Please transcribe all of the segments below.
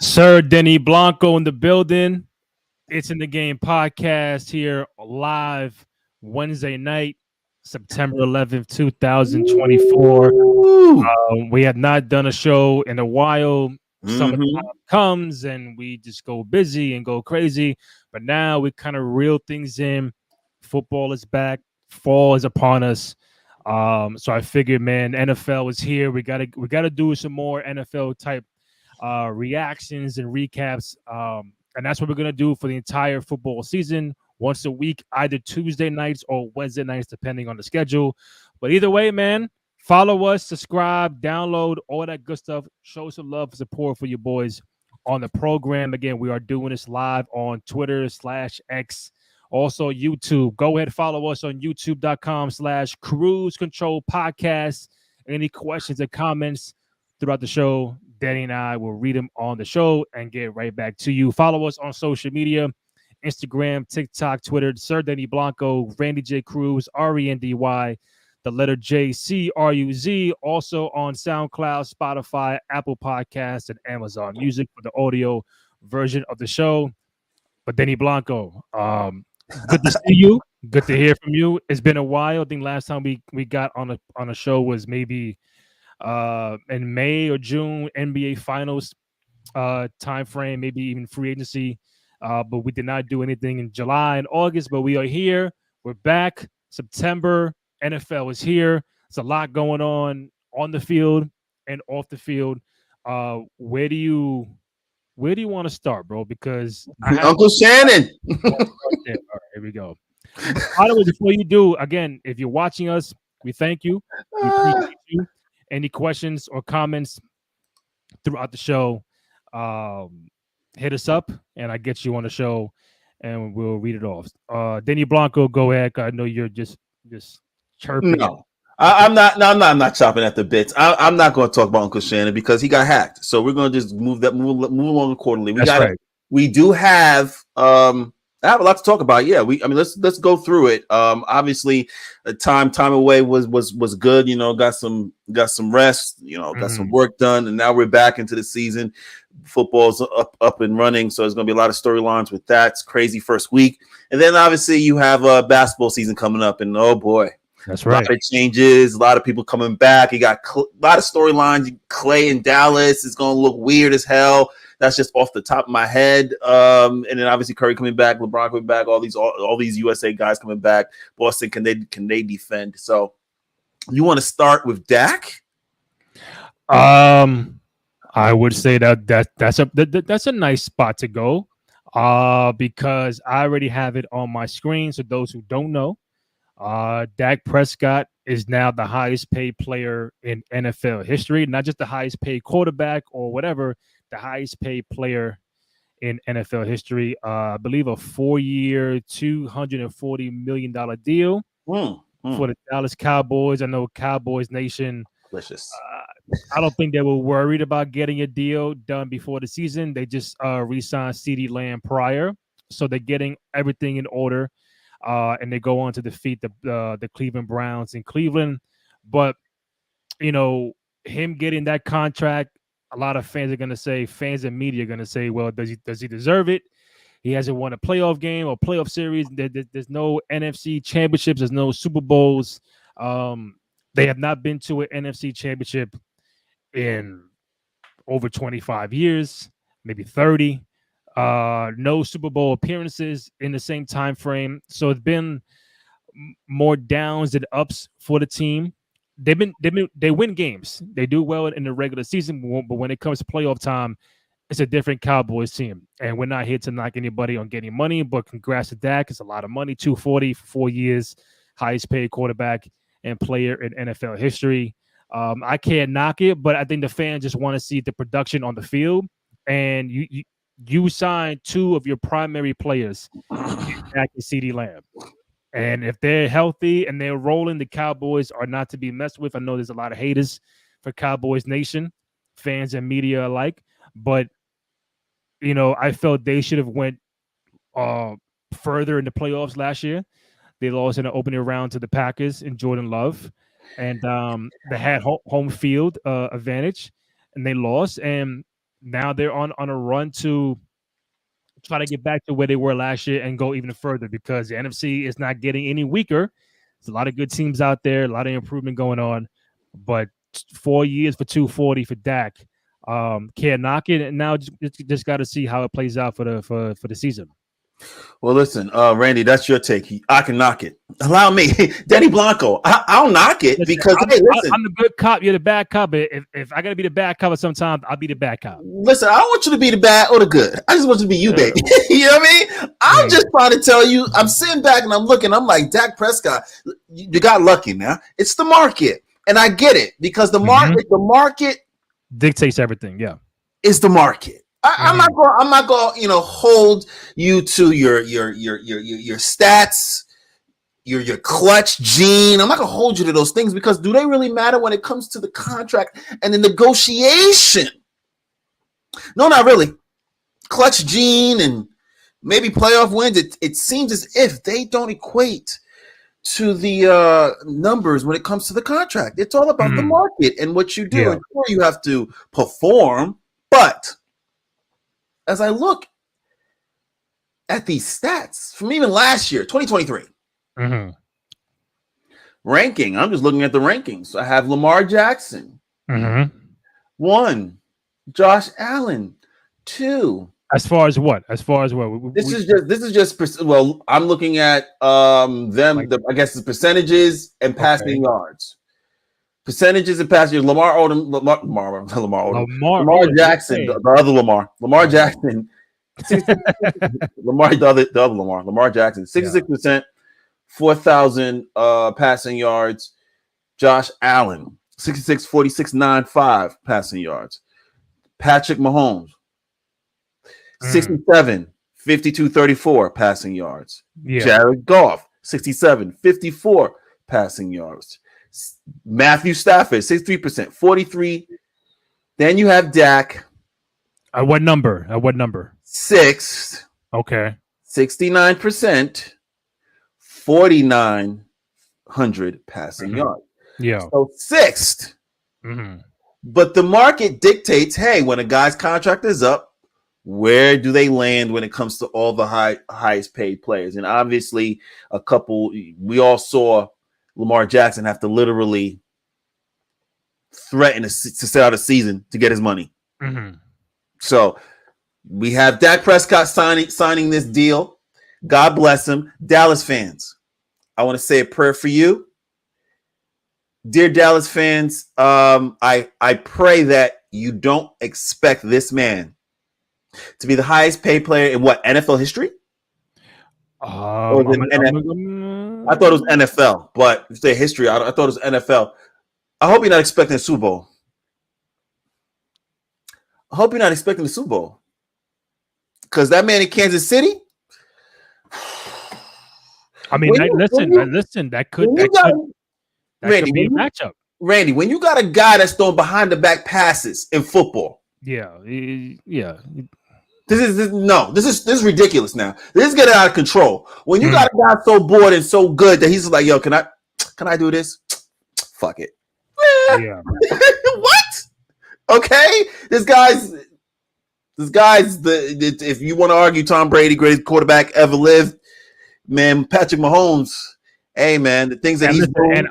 Sir Denny Blanco in the building. It's in the Game podcast here live Wednesday night, September 11th, 2024. We have not done a show in a while. Summertime comes and we just go busy and go crazy. But now we kind of reel things in. Football is back. Fall is upon us. So I figured, man, NFL is here. We gotta do some more NFL type reactions and recaps. And that's what we're going to do for the entire football season, once a week, either Tuesday nights or Wednesday nights, depending on the schedule. But either way, man, follow us, subscribe, download, all that good stuff. Show some love and support for your boys on the program. Again, we are doing this live on Twitter/X, also YouTube. Go ahead, follow us on youtube.com/Cruise Control Podcast. Any questions or comments throughout the show, Danny and I will read them on the show and get right back to you. Follow us on social media, Instagram, TikTok, Twitter, Sir Denny Blanco, Randy J. Cruz, Rendy, the letter J, Cruz. Also on SoundCloud, Spotify, Apple Podcasts, and Amazon Music for the audio version of the show. But Denny Blanco, good to see you. Good to hear from you. It's been a while. I think last time we got on a show was maybe in May or June, NBA Finals time frame, maybe even free agency. But we did not do anything in July and August. But we are here. We're back. September, NFL is here. There's a lot going on the field and off the field. Where do you want to start, bro? Because Uncle Shannon. All right, here we go. By the way, before you do, again, if you're watching us, we thank you. We appreciate you. Any questions or comments throughout the show, hit us up and I get you on the show and we'll read it off. Denny Blanco, go ahead. I know you're just chirping. No, I'm not chopping at the bits. I'm not going to talk about Uncle Shannon because he got hacked. So we're going to just move along accordingly. We do have I have a lot to talk about. Yeah, let's go through it. Obviously, time away was good. You know, got some rest. You know, got some work done, and now we're back into the season. Football's up and running, so there's going to be a lot of storylines with that. It's crazy first week, and then obviously you have basketball season coming up, and oh boy, that's right. A lot of changes, a lot of people coming back. You got a lot of storylines. Clay in Dallas is going to look weird as hell. That's just off the top of my head. And then obviously Curry coming back, LeBron coming back, all these USA guys coming back. Boston, can they defend? So you want to start with Dak? I would say that's a nice spot to go. Because I already have it on my screen. So those who don't know, Dak Prescott is now the highest paid player in NFL history, not just the highest paid quarterback or whatever. The highest paid player in NFL history. I believe a 4-year, $240 million deal for the Dallas Cowboys. I know Cowboys Nation. Delicious. I don't think they were worried about getting a deal done before the season. They just re-signed CeeDee Lamb prior. So they're getting everything in order. And they go on to defeat the Cleveland Browns in Cleveland. But, you know, him getting that contract, a lot of fans and media are going to say, well, does he deserve it? He hasn't won a playoff game or playoff series. There's no NFC championships. There's no Super Bowls. They have not been to an NFC championship in over 25 years, maybe 30. No Super Bowl appearances in the same time frame. So it's been more downs than ups for the team. They win games. They do well in the regular season, but when it comes to playoff time, it's a different Cowboys team. And we're not here to knock anybody on getting money, but congrats to Dak. It's a lot of money, $240 for 4 years, highest paid quarterback and player in NFL history. I can't knock it, but I think the fans just want to see the production on the field. And you signed two of your primary players, Dak and CeeDee Lamb. And if they're healthy and they're rolling, the Cowboys are not to be messed with. I know there's a lot of haters for Cowboys Nation, fans and media alike, but I felt they should have went further in the playoffs last year. They lost in the opening round to the Packers and Jordan Love, and they had home field advantage, and they lost. And now they're on a run to try to get back to where they were last year and go even further because the NFC is not getting any weaker. There's a lot of good teams out there, a lot of improvement going on, but 4 years for 240 for Dak. Can't knock it, and now just got to see how it plays out for the season. Well, listen, Randy, that's your take. I can knock it. Allow me, Denny Blanco. I'll knock it because I'm the good cop. You're the bad cop. If I gotta be the bad cop, sometimes I'll be the bad cop. Listen, I don't want you to be the bad or the good. I just want you to be you, baby. You know what I mean? I'm just trying to tell you. I'm sitting back and I'm looking. I'm like, Dak Prescott, you got lucky now. It's the market, and I get it because the market dictates everything. Yeah, it's the market. I'm not going. Hold you to your stats, your clutch gene. I'm not going to hold you to those things because do they really matter when it comes to the contract and the negotiation? No, not really. Clutch gene and maybe playoff wins. It seems as if they don't equate to the numbers when it comes to the contract. It's all about the market and what you do. Yeah. Sure, you have to perform, but as I look at these stats from even last year, 2023, ranking, I'm just looking at the rankings. I have Lamar Jackson, 1, Josh Allen, 2. As far as what? This is just. Well, I'm looking at them. I guess the percentages and passing yards. Percentages and passing yards. Lamar Jackson, the other Lamar Jackson, the other Lamar Jackson, 66%, 4,000 passing yards. Josh Allen, 66, 46, 9.5 passing yards. Patrick Mahomes, 67, 52, 34 passing yards. Jared Goff, 67, 54 passing yards. Matthew Stafford, 63%, 43. Then you have Dak. At what number? 6th. Okay. 69%, 4,900 passing yards. Yeah. So 6th. But the market dictates, hey, when a guy's contract is up, where do they land when it comes to all the highest paid players? And obviously, we all saw Lamar Jackson have to literally threaten to sit out a season to get his money. So we have Dak Prescott signing this deal. God bless him. Dallas fans, I want to say a prayer for you. Dear Dallas fans, I pray that you don't expect this man to be the highest paid player in what, NFL history? I thought it was NFL, but if you say history, I thought it was NFL. I hope you're not expecting a Super Bowl. Because that man in Kansas City. I mean, listen, that could be a matchup. Randy, when you got a guy that's throwing behind the back passes in football. Yeah. This is ridiculous now. This is getting out of control. When you got a guy so bored and so good that he's like, yo, can I do this? Fuck it. Yeah. What? Okay. This guy's if you want to argue Tom Brady, greatest quarterback ever lived, man, Patrick Mahomes, hey man, the things that he's doing. And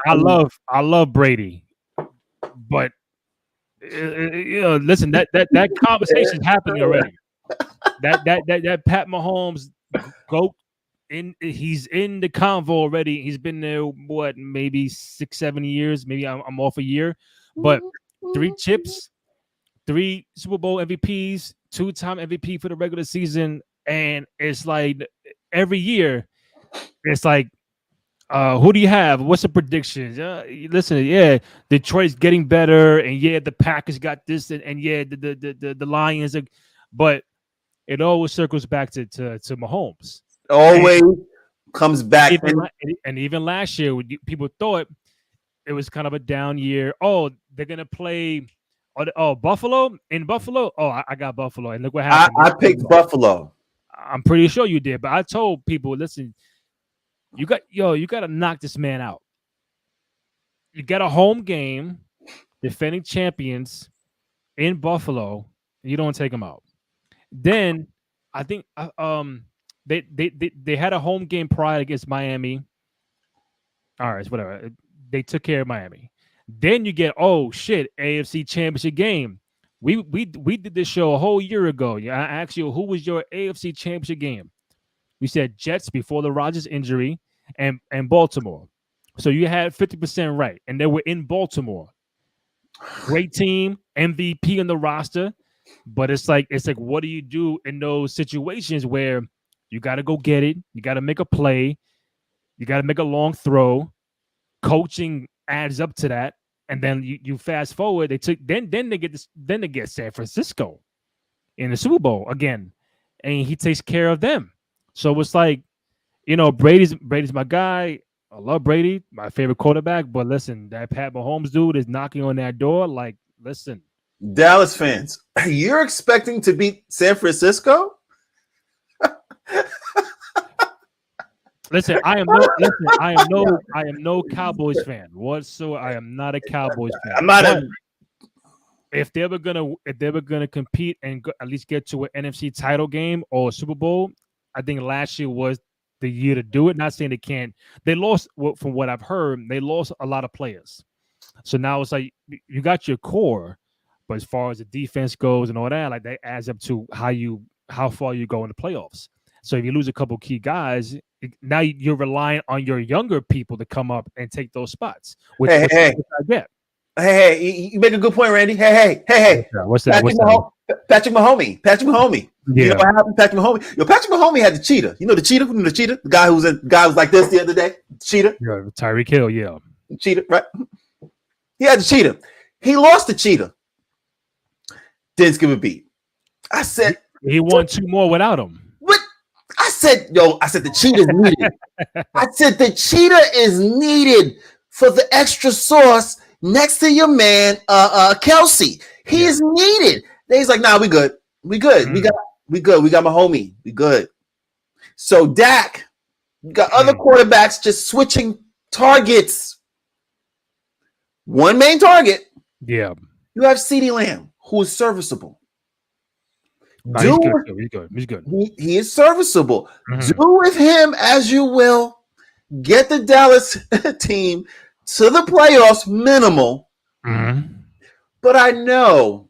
I love Brady. But listen, that conversation's happening already. That Pat Mahomes GOAT he's in the convo already. He's been there maybe 6-7 years. Maybe I'm off a year, but 3 chips, 3 Super Bowl MVPs, 2-time MVP for the regular season, and it's like every year, it's like Who do you have? What's the predictions? Listen, yeah, Detroit's getting better, and yeah, the Packers got this, and yeah, the Lions are, but it always circles back to Mahomes. Always comes back, and even last year, people thought it was kind of a down year. Oh, they're gonna play. Buffalo in Buffalo. Oh, I got Buffalo, and look what happened. I picked Buffalo. I'm pretty sure you did, but I told people, listen, you got to knock this man out. You got a home game, defending champions in Buffalo, and you don't take them out. Then I think they had a home game prior against Miami. All right, whatever. They took care of Miami. Then you get AFC Championship game. We did this show a whole year ago. I asked you, who was your AFC Championship game? We said Jets before the Rodgers injury and Baltimore. So you had 50% right, and they were in Baltimore. Great team, MVP on the roster, but it's like what do you do in those situations where you got to go get it, you got to make a play, you got to make a long throw. Coaching adds up to that, and then you fast forward. Then they get San Francisco in the Super Bowl again, and he takes care of them. So it's like, Brady's my guy. I love Brady, my favorite quarterback. But listen, that Pat Mahomes dude is knocking on that door. Like, listen, Dallas fans, you're expecting to beat San Francisco? Listen, I am no Cowboys fan whatsoever. I am not a Cowboys fan. I'm not if they were gonna compete and at least get to an NFC title game or Super Bowl, I think last year was the year to do it. Not saying they can't. They lost, from what I've heard, they lost a lot of players. So now it's like you got your core, but as far as the defense goes and all that, like that adds up to how far you go in the playoffs. So if you lose a couple key guys, now you're relying on your younger people to come up and take those spots. Which I get. Hey, you make a good point, Randy. Hey. What's that? Patrick Mahomes. Yeah. You know what happened? Patrick Mahomes had the cheetah. You know the cheetah? The cheetah? The guy who was like this the other day? Cheetah? Yeah, Tyreek Hill, yeah. Cheetah, right? He had the cheetah. He lost the cheetah. Didn't give a beat. I said he won 2 more without him. What? I said the cheetah is needed. I said the cheetah is needed for the extra sauce next to your man, Kelsey. He is needed. He's like, nah, we good. We good. We got my homie. We good. So Dak, you got other quarterbacks just switching targets. One main target. Yeah. You have CeeDee Lamb, who is serviceable. He's good. He is serviceable. Do with him as you will. Get the Dallas team to the playoffs minimal. But I know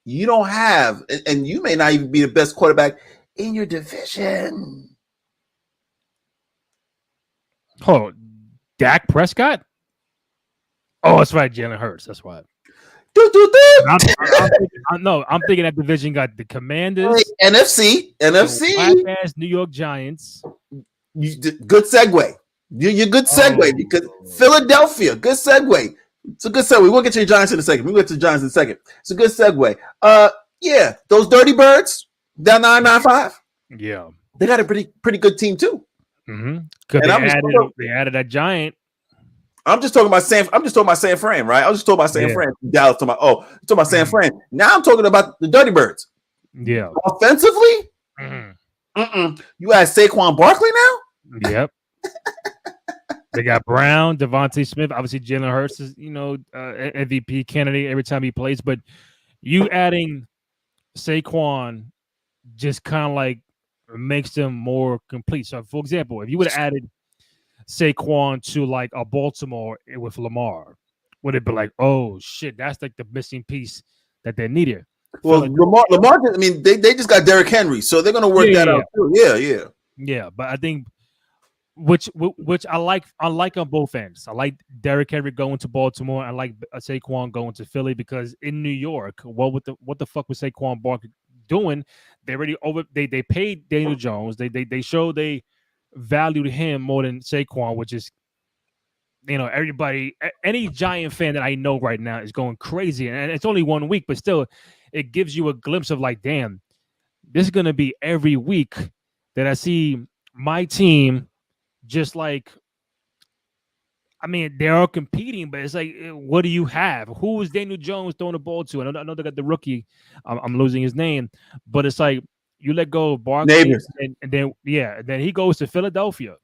you don't have, and you may not even be the best quarterback in your division. Oh, Dak Prescott? Oh, that's right, Jalen Hurts. That's why. I'm thinking that division got the Commanders, NFC, ass New York Giants. Good segue. You're good segue because Philadelphia. Good segue. It's a good segue. We'll get to your Giants in a second. We'll get to the Giants in a second. It's a good segue. Yeah, those Dirty Birds down 9-5. Yeah, they got a pretty good team too. They added a giant. I'm just talking about San Fran, right? I was just talking about San Fran. Dallas talking about San Fran. Now I'm talking about the Dirty Birds. Yeah. Offensively, you had Saquon Barkley now. Yep. They got Brown, Devontae Smith. Obviously, Jalen Hurts is MVP candidate every time he plays. But you adding Saquon just kind of like makes them more complete. So, for example, if you would have added Saquon to like a Baltimore with Lamar, would it be like, oh shit, that's like the missing piece that they needed? Well, Lamar. I mean, they just got Derrick Henry, so they're gonna work that out too. Yeah. But I think which I like on both ends. I like Derrick Henry going to Baltimore. I like Saquon going to Philly because in New York, what the fuck was Saquon Barkley doing? They already they paid Daniel Jones. They showed they valued him more than Saquon, which is everybody, any Giant fan that I know right now is going crazy, and it's only 1 week, but still, it gives you a glimpse of like, damn, this is gonna be every week that I see my team just like. I mean, they're all competing, but it's like, what do you have? Who is Daniel Jones throwing the ball to? I know they got the rookie. I'm losing his name, but it's like you let go of Barkley, and then he goes to Philadelphia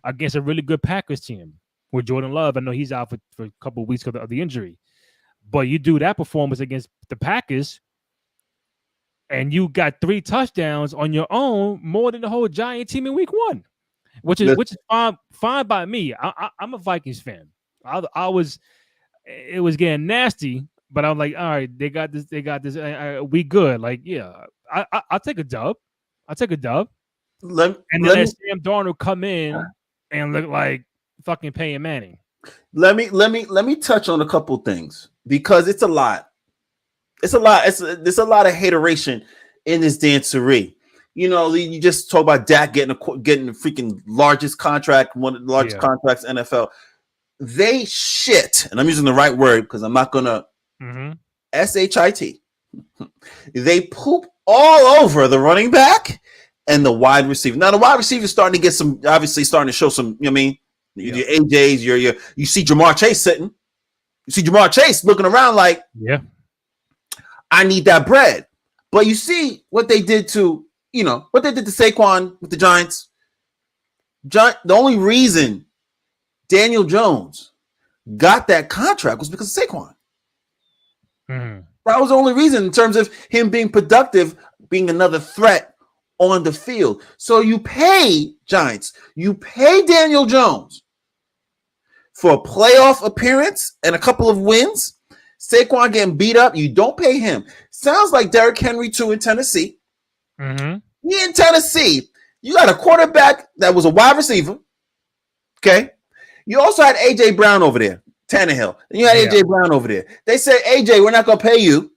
against a really good Packers team with Jordan Love. I know he's out for a couple of weeks because of the injury, but you do that performance against the Packers, and you got 3 touchdowns on your own, more than the whole Giant team in week 1. Which is fine by me. I'm a Vikings fan. It was getting nasty, but I'm like, all right, they got this. We good. Like, yeah, I'll take a dub. Then let Sam Darnold come in and look like fucking Peyton Manning. Let me touch on a couple things because it's a lot. There's a lot of hateration in this dancery. You just talk about Dak getting the freaking largest contract, one of the largest contracts in NFL. They shit, and I'm using the right word because I'm not gonna shit. They poop all over the running back and the wide receiver. Now the wide receiver is starting to get some, obviously starting to show some. You know what I mean, your AJs, you see Jamar Chase sitting. You see Jamar Chase looking around like, I need that bread. But you see what they did to. What they did to Saquon with the Giants. The only reason Daniel Jones got that contract was because of Saquon. That was the only reason in terms of him being productive, being another threat on the field. So you pay Giants, you pay Daniel Jones for a playoff appearance and a couple of wins. Saquon getting beat up, you don't pay him. Sounds like Derrick Henry too in Tennessee. He in Tennessee, you got a quarterback that was a wide receiver. Okay. You also had AJ Brown over there, Tannehill. And you had AJ Brown over there. They said, AJ, we're not going to pay you.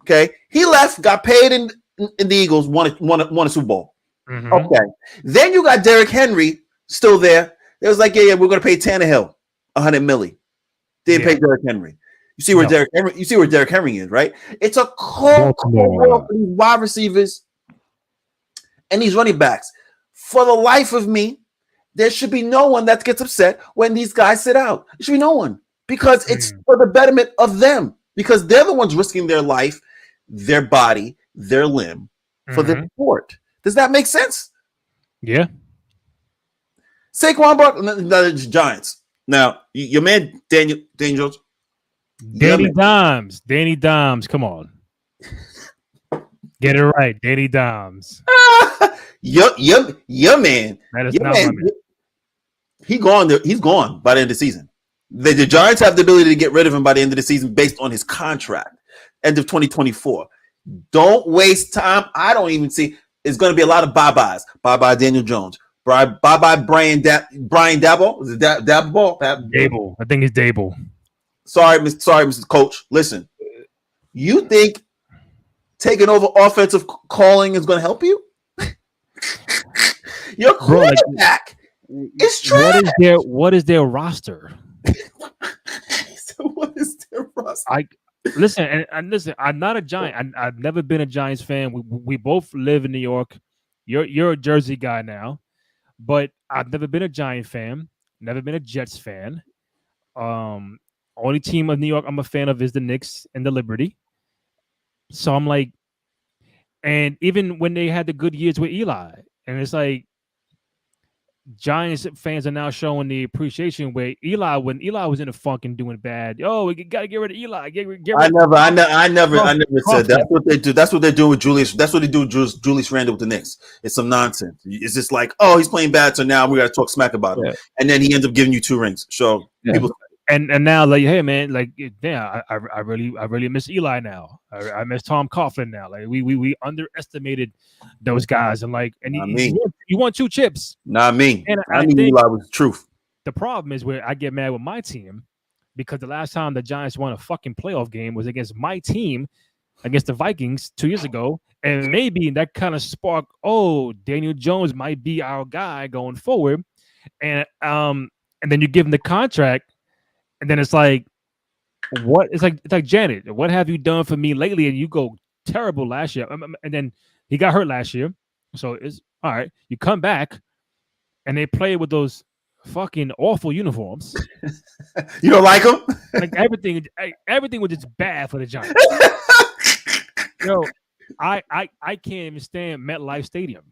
Okay. He left, got paid in the Eagles, won a Super Bowl. Okay. Then you got Derrick Henry still there. It was like, we're going to pay Tannehill $100 million. Didn't pay Derrick Henry. You see where Derrick Henry is, right? It's a cold world for these wide receivers and these running backs. For the life of me, there should be no one that gets upset when these guys sit out. There should be no one because it's for the betterment of them because they're the ones risking their life, their body, their limb for the sport. Does that make sense? Yeah. Saquon Barkley, Giants. Now, your man Daniel Jones. Danny Dimes, come on. Get it right, Danny Dimes. Your man. That is not my man. He's gone by the end of the season. The Giants have the ability to get rid of him by the end of the season based on his contract. End of 2024. Don't waste time. I don't even see. It's going to be a lot of bye-byes. Bye-bye Daniel Jones. Bye-bye Brian Daboll. Is it Daboll? Daboll. I think it's Daboll. Sorry, Mr. Coach. Listen, you think taking over offensive calling is going to help you? Your quarterback is trash. What is their roster? So what is their roster? Listen, I'm not a Giant. I've never been a Giants fan. We both live in New York. You're a Jersey guy now, but I've never been a Giant fan. Never been a Jets fan. Only team of New York I'm a fan of is the Knicks and the Liberty. So I'm like, and even when they had the good years with Eli, and it's like Giants fans are now showing the appreciation where when Eli was in the funk and doing bad. Oh, we got to get rid of Eli. I never said that's what they do. That's what they're doing with Julius. That's what they do with Julius Randle with the Knicks. It's some nonsense. It's just like, oh, he's playing bad, so now we got to talk smack about him, and then he ends up giving you 2 rings. So people. And now, like, hey man, like, yeah, I really miss Eli now. I miss Tom Coughlin now. Like, we underestimated those guys, and like, and you won 2 chips. Not me. And I think Eli was the truth. The problem is where I get mad with my team because the last time the Giants won a fucking playoff game was against my team, against the Vikings 2 years ago, and maybe that kind of sparked. Oh, Daniel Jones might be our guy going forward, and and then you give him the contract, and then it's like, what? It's like Janet. What have you done for me lately? And you go terrible last year, and then he got hurt last year, so it's all right. You come back, and they play with those fucking awful uniforms. You don't like them? Like everything was just bad for the Giants. Yo, I can't even stand MetLife Stadium.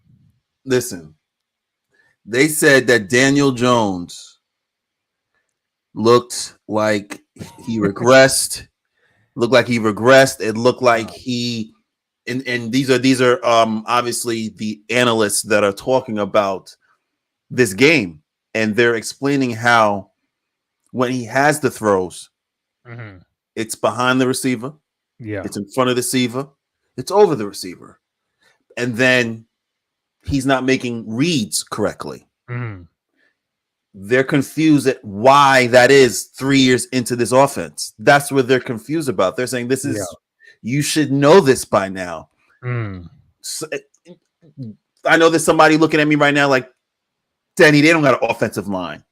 Listen, they said that Daniel Jones looked like he regressed. It looked like he, and these are obviously the analysts that are talking about this game, and they're explaining how when he has the throws, it's behind the receiver, it's in front of the receiver, it's over the receiver, and then he's not making reads correctly. They're confused at why that is 3 years into this offense. That's what they're confused about. They're saying this is, you should know this by now. So, I know there's somebody looking at me right now like, Denny, they don't got an offensive line.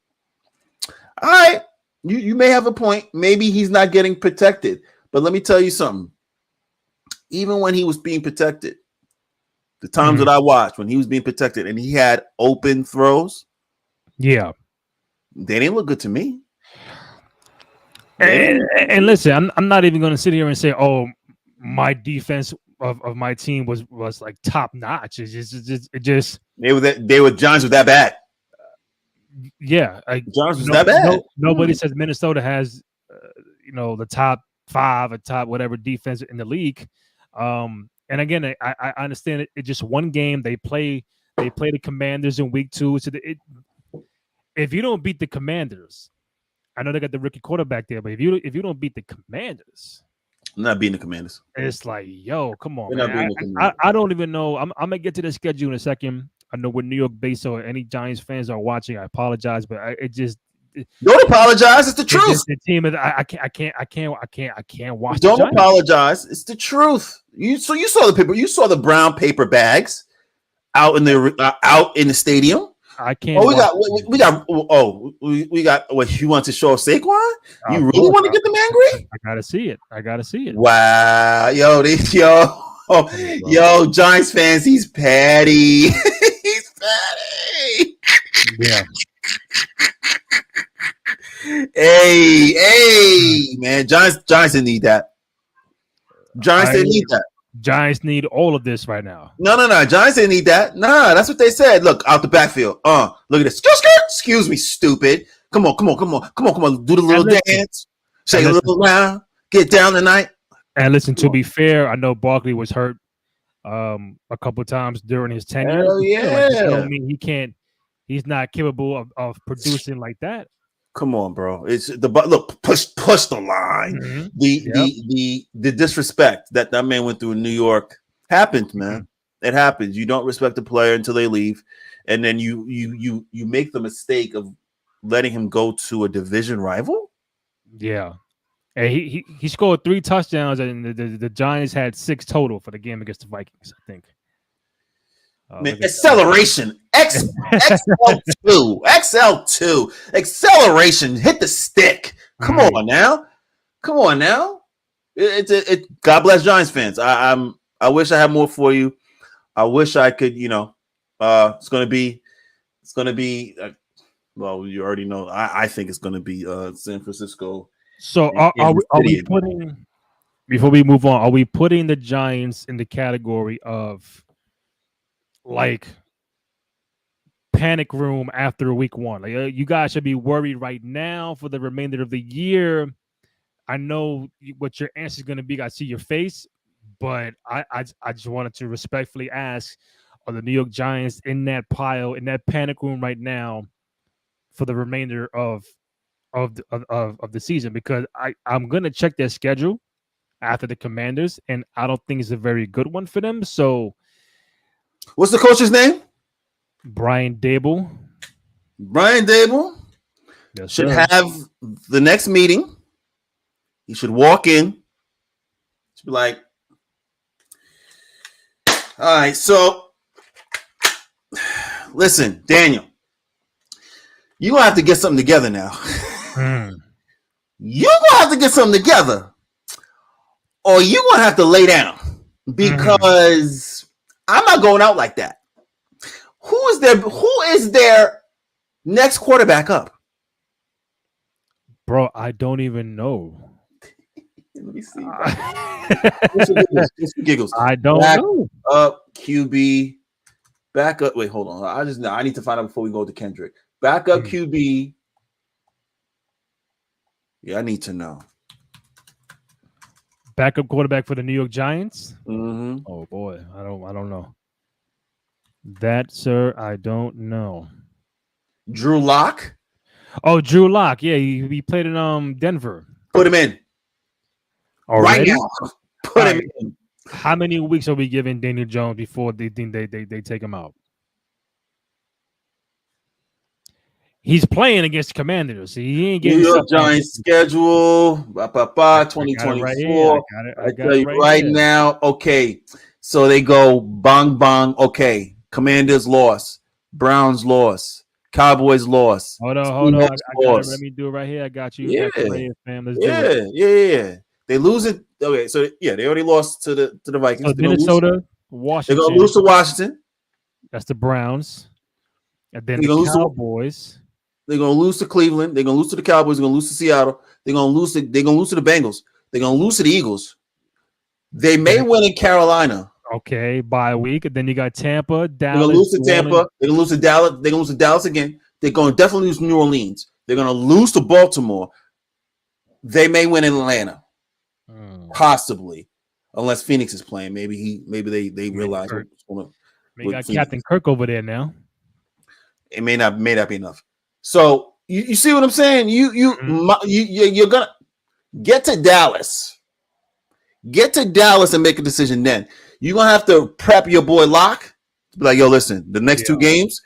All right, you may have a point. Maybe he's not getting protected. But let me tell you something. Even when he was being protected, the times that I watched when he was being protected and he had open throws, they didn't look good to me. And listen, I'm not even going to sit here and say, oh, my defense of my team was like top notch. It just they were Giants were that bad. Yeah, like Giants was that bad. Nobody says Minnesota has the top 5 or top whatever defense in the league. And again, I understand it. It's just one game. They play the Commanders in week 2. So if you don't beat the Commanders, I know they got the rookie quarterback there, but if you don't beat the Commanders, I'm not beating the Commanders. It's like, yo, come on, man. I don't even know. I'm gonna get to the schedule in a second. I know we're New York based, so any Giants fans are watching, I apologize, but don't apologize. It's the truth. The team is I can't watch. Don't apologize. It's the truth. You saw the paper. You saw the brown paper bags out in the stadium. I can't. We got. What you want to show Saquon? You really want to get them angry? I gotta see it. Wow, yo, Giants fans. He's petty. He's petty. Yeah. Hey, man. Giants didn't need that. Giants didn't need that. Giants need all of this right now. No. Giants didn't need that. Nah, that's what they said. Look, out the backfield. Look at this. Excuse me, stupid. Come on. Do the little dance. Shake a little around. Get down tonight. And listen, to be fair, I know Barkley was hurt a couple of times during his tenure. Hell yeah. He's not capable of producing like that. Come on, bro. It's look, push the line. The disrespect that man went through in New York happened, man. It happens. You don't respect the player until they leave, and then you make the mistake of letting him go to a division rival. Yeah, and he scored 3 touchdowns, and the Giants had 6 total for the game against the Vikings, I think. Man, acceleration. XL2. Acceleration. Hit the stick. Come on now. God bless Giants fans. I wish I had more for you. I wish I could, it's gonna be well, you already know. I think it's gonna be San Francisco. So are we putting, before we move on, are we putting the Giants in the category of like panic room after week 1? Like, you guys should be worried right now for the remainder of the year? I know what your answer is going to be. I see your face, but I just wanted to respectfully ask: are the New York Giants in that pile, in that panic room right now for the remainder of the season? Because I'm going to check their schedule after the Commanders, and I don't think it's a very good one for them. So. What's the coach's name? Brian Dable. Yes, should have the next meeting. He should walk in. Should be like, all right, so listen, Daniel, You're going to have to get something together now. You're going to have to get something together. Or you're going to have to lay down. Because I'm not going out like that. Who is their next quarterback up? Bro, I don't even know. Let me see. Just giggles. I don't know. Up QB. Back up. Wait, hold on. I need to find out before we go to Kendrick. Back up QB. Yeah, I need to know. Backup quarterback for the New York Giants? Oh boy, I don't know. That, sir, I don't know. Drew Lock. Oh, Drew Lock. Yeah, he played in Denver. Put him in. Already? Right now. Put him in. How many weeks are we giving Daniel Jones before they think they take him out? He's playing against Commanders. He ain't getting New York Giants schedule. 2024. I tell you right now. Okay, so they go bang bang. Okay, Commanders lost. Browns lost. Cowboys lost. Hold on. I got it. Let me do it right here. I got you. Yeah, Let's do it. Yeah. They lose it. Okay, so yeah, they already lost to the Vikings. So Minnesota, Washington. They're gonna lose to Washington. That's the Browns. And then the Cowboys. They're gonna lose to Cleveland. They're gonna lose to the Cowboys. They're gonna lose to Seattle. They're gonna lose to the Bengals. They're gonna lose to the Eagles. They may win in Carolina. Okay, bye week. And then you got Tampa, Dallas. They're gonna lose to Tampa. They're gonna lose to Dallas. They're gonna lose to Dallas again. They're gonna definitely lose to New Orleans. They're gonna lose to Baltimore. They may win in Atlanta. Possibly. Unless Phoenix is playing. Maybe they realize what's going on. They got Captain Kirk over there now. It may not be enough. So you see what I'm saying? You're gonna get to Dallas. Get to Dallas and make a decision. Then you're gonna have to prep your boy Locke. Be like, yo, listen, the next 2 games,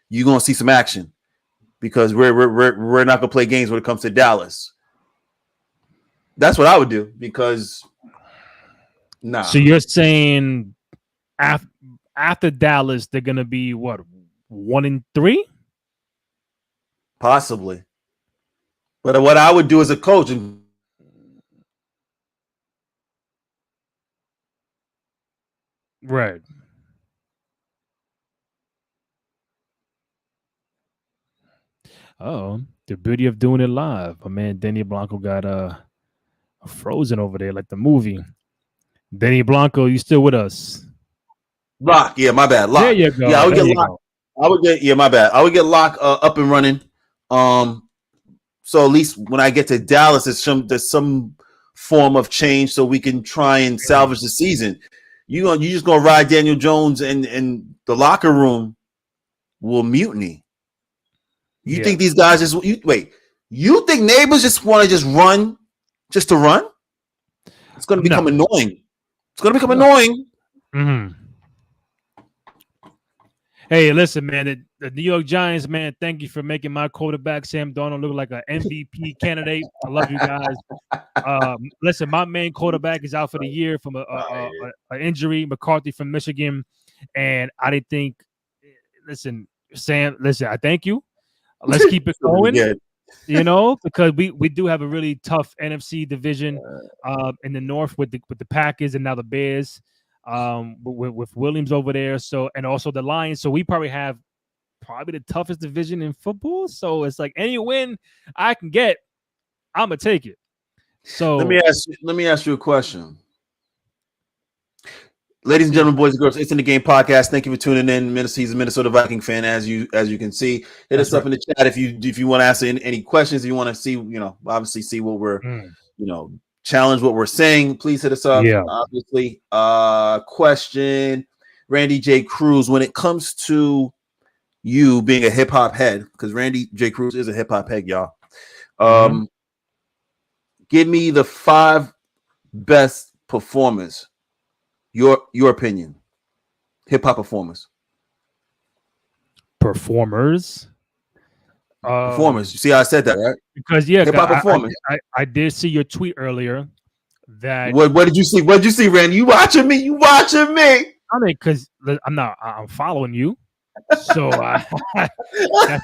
you're gonna see some action because we're not gonna play games when it comes to Dallas. That's what I would do because So you're saying after Dallas, they're gonna be what, 1-3? Possibly. But what I would do as a coach right. Oh, the beauty of doing it live. My man Denny Blanco got frozen over there like the movie. Denny Blanco, you still with us? Lock, yeah, my bad. Lock. There you go. Yeah, I would get Lock. My bad. I would get Lock up and running. So at least when I get to Dallas, there's some form of change so we can try and salvage the season. You just gonna ride Daniel Jones and the locker room will mutiny. You think these guys you think neighbors just want to just run just to run? It's gonna become annoying. It's gonna become annoying. Hey, listen, man, the New York Giants, man, thank you for making my quarterback, Sam Darnold, look like an MVP candidate. I love you guys. Listen, my main quarterback is out for the year from an injury, McCarthy from Michigan. And I didn't think, listen, Sam, I thank you. Let's keep it going, because we do have a really tough NFC division in the North with the Packers and now the Bears. With Williams over there, and also the Lions, so we probably have the toughest division in football. So it's like any win I can get, I'm gonna take it. So let me ask you a question, ladies and gentlemen, boys and girls. It's in the Game podcast. Thank you for tuning in. He's a Minnesota Viking fan, as you can see. Hit us up in the chat if you want to ask any questions. If you want to see, obviously see what we're, challenge what we're saying, please hit us up. Obviously, question, Randy J. Cruz, when it comes to you being a hip-hop head, because Randy J. Cruz is a hip-hop head, y'all. Give me the 5 best performers, your opinion, hip-hop performers. Performers. You see how I said that, right? Because hip-hop performance. I did see your tweet earlier. That what did you see? What did you see, Randy? You watching me? I mean, because I'm following you. So that's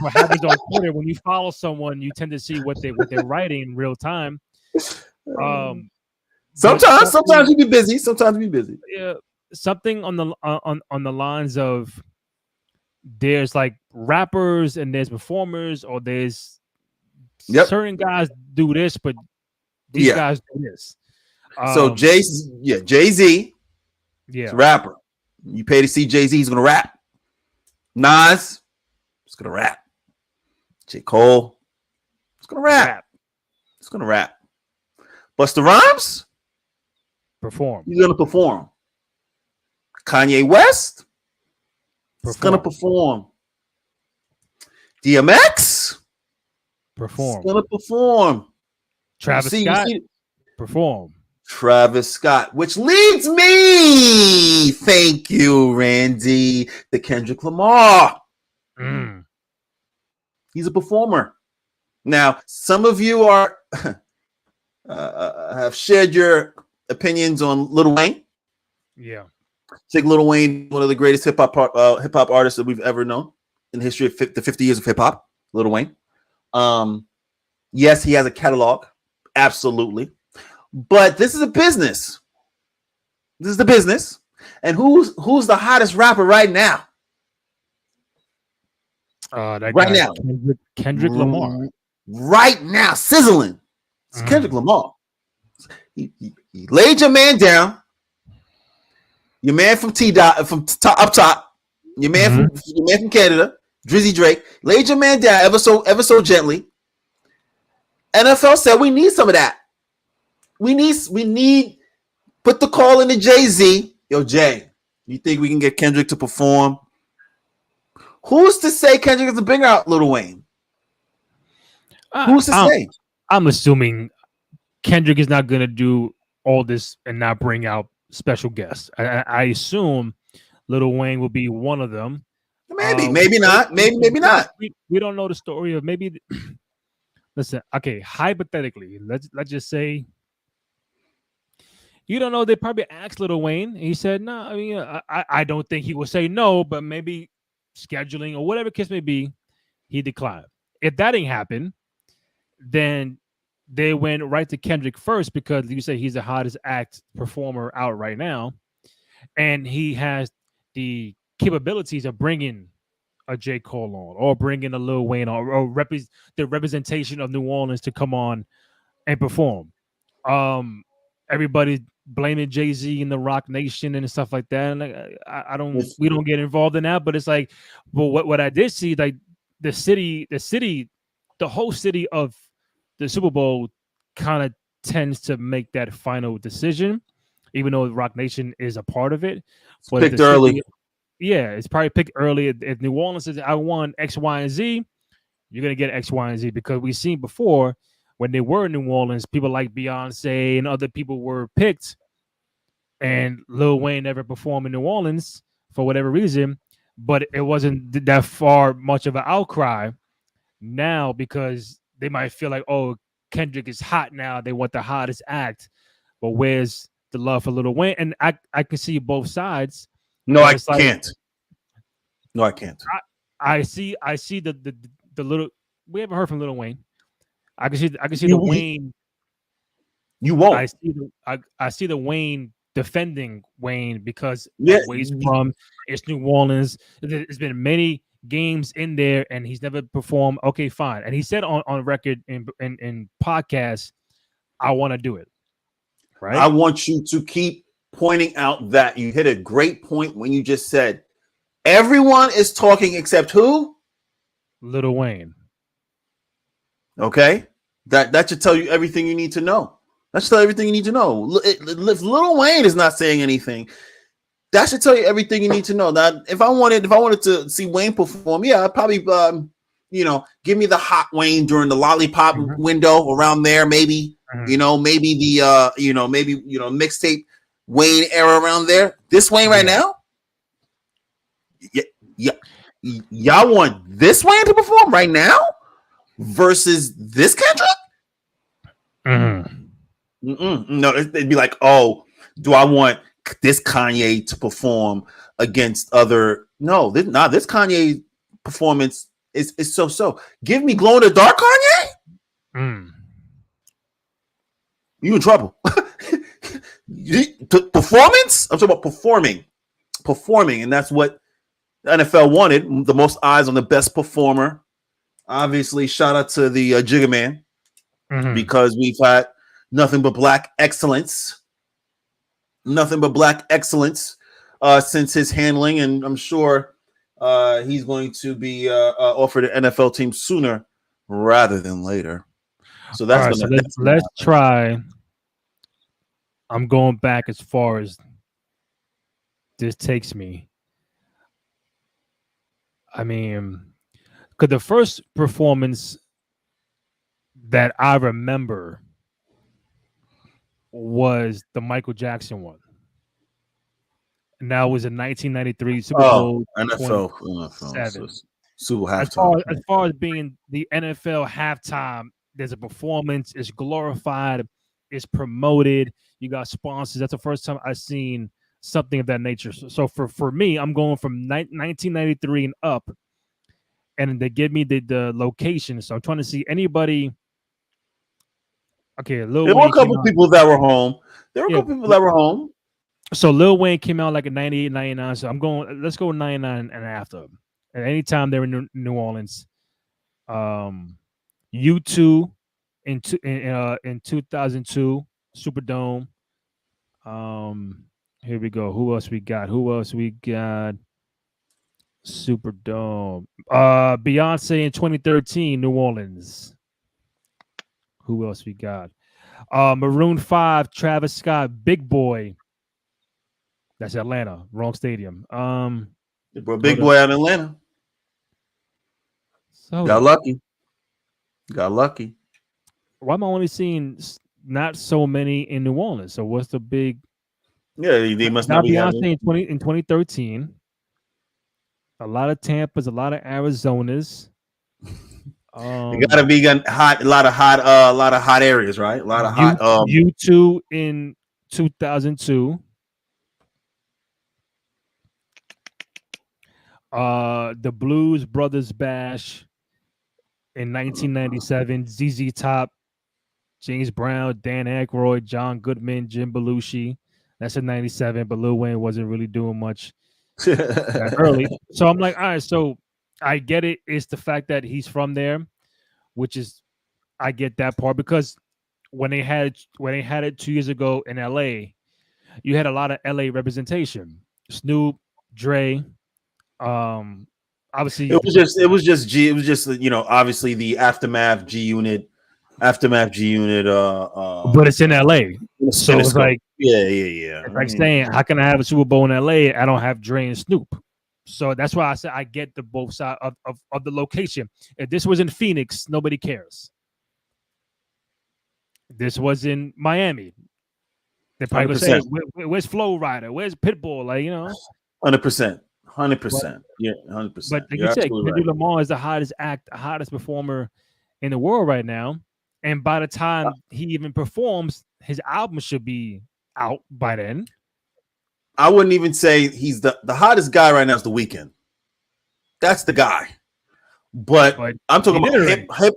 what happens on Twitter. When you follow someone, you tend to see what they're writing in real time. Sometimes you be busy. Sometimes you be busy. Yeah, something on the lines of there's like rappers and there's performers, or there's certain guys do this, but these guys do this. So Jay-Z, rapper. You pay to see Jay-Z, he's gonna rap. Nas, he's gonna rap. J. Cole, he's gonna rap. He's gonna rap. Busta Rhymes, perform. He's gonna perform. Kanye West, he's gonna perform. DMX, perform. He's gonna perform. Travis Scott, perform. Travis Scott, which leads me, thank you, Randy, to Kendrick Lamar. He's a performer. Now, some of you are have shared your opinions on Lil Wayne. Yeah, I think Lil Wayne, one of the greatest hip hop artists that we've ever known in the history of the 50 years of hip hop. Lil Wayne. Yes, he has a catalog, absolutely. But this is a business. This is the business. And who's the hottest rapper right now? Now. Kendrick Lamar. Right now, sizzling. It's Kendrick Lamar. He laid your man down. Your man from up top. Your man from Canada, Drizzy Drake, laid your man down ever so gently. NFL said we need some of that. We need put the call into Jay-Z. Yo, Jay, you think we can get Kendrick to perform? Who's to say Kendrick is to bring out Lil Wayne? Who's to say? I'm assuming Kendrick is not going to do all this and not bring out special guests. I assume Lil Wayne will be one of them. Maybe not. Maybe not. We don't know the story of maybe. Listen, okay. Hypothetically, let's just say. You don't know. They probably asked Lil Wayne. And he said, "No, I mean, I don't think he will say no, but maybe scheduling or whatever case may be, he declined." If that ain't happened, then they went right to Kendrick first because you say he's the hottest act performer out right now, and he has the capabilities of bringing a J. Cole on, or bringing a Lil Wayne on, or the representation of New Orleans to come on and perform. Everybody blaming Jay-Z and the Rock Nation and stuff like that. And we don't get involved in that, but it's like, well, what I did see, like the whole city of the Super Bowl kind of tends to make that final decision, even though Rock Nation is a part of it. But picked early. Yeah, it's probably picked early. If New Orleans says, I want X, Y, and Z, you're going to get X, Y, and Z, because we've seen before when they were in New Orleans, people like Beyonce and other people were picked, and Lil Wayne never performed in New Orleans for whatever reason, but it wasn't that far much of an outcry now because they might feel like, oh, Kendrick is hot now. They want the hottest act, but where's the love for Lil Wayne? And I can see both sides. No, I can't. No, I can't. I see the little. We haven't heard from Lil Wayne. I can see the Wayne. You won't. I see the Wayne defending Wayne because where he's from. It's New Orleans. There's been many games in there, and he's never performed. Okay, fine. And he said on record in podcasts, I want to do it. Right. I want you to keep pointing out that you hit a great point when you just said everyone is talking except who? Lil Wayne. Okay, that should tell you everything you need to know. That should tell you everything you need to know. If Lil Wayne is not saying anything, that should tell you everything you need to know. Now, if I wanted to see Wayne perform, yeah, I'd probably give me the hot Wayne during the lollipop window around there, maybe. Maybe the mixtape Wayne era around there. This Wayne right now, y'all want this Wayne to perform right now versus this Kendrick? No, it'd be like, oh, do I want this Kanye to perform against other No, this Kanye performance is so. Give me glow in the dark, Kanye. You in trouble. Performance? I'm talking about performing, and that's what the NFL wanted. The most eyes on the best performer. Obviously, shout out to the Jigga Man because we've had nothing but black excellence. Nothing but black excellence since his handling, and I'm sure he's going to be offered an NFL team sooner rather than later. So that's right, let's try. I'm going back as far as this takes me. I mean, because the first performance that I remember was the Michael Jackson one. And that was in 1993 Super Bowl NFL 7. Super halftime. As far as being the NFL halftime, there's a performance, it's glorified, it's promoted, you got sponsors. That's the first time I've seen something of that nature. So for me, I'm going from 1993 and up, and they give me the location. So I'm trying to see anybody. Okay, There were a couple people that were home. So Lil Wayne came out like in 98, 99. So let's go 99 and after. At any time they were in New Orleans. U2 in 2002 Superdome. Here we go. Who else we got? Superdome. Beyonce in 2013 New Orleans. Who else we got? Maroon 5, Travis Scott, Big Boy. That's Atlanta, wrong stadium. Big Boy out in Atlanta. So got lucky. Why am I only seeing not so many in New Orleans? So what's the big? Yeah, they must not be Beyonce in 2013. A lot of Tampa's, a lot of Arizonas. You gotta be hot. A lot of hot areas, right? A lot of hot. U2 in 2002. The Blues Brothers Bash in 1997. ZZ Top, James Brown, Dan Aykroyd, John Goodman, Jim Belushi. That's in 97, but Lil Wayne wasn't really doing much that early. So I'm like, all right, so I get it. It's the fact that he's from there, which is, I get that part, because when they had it 2 years ago in LA, you had a lot of LA representation. Snoop, Dre, obviously it was just obviously the Aftermath G Unit, but it's in LA, so it's like yeah. It's like saying, how can I have a Super Bowl in LA? I don't have Dre and Snoop. So that's why I said I get the both side of the location. If this was in Phoenix, nobody cares. This was in Miami. They probably would say, where's Flow Rider? Where's Pitbull? 100%. Yeah, 100%. But like you said, Kendrick Lamar is the hottest hottest performer in the world right now. And by the time he even performs, his album should be out by then. I wouldn't even say he's the hottest guy right now is The Weeknd. That's the guy. But I'm talking about hip.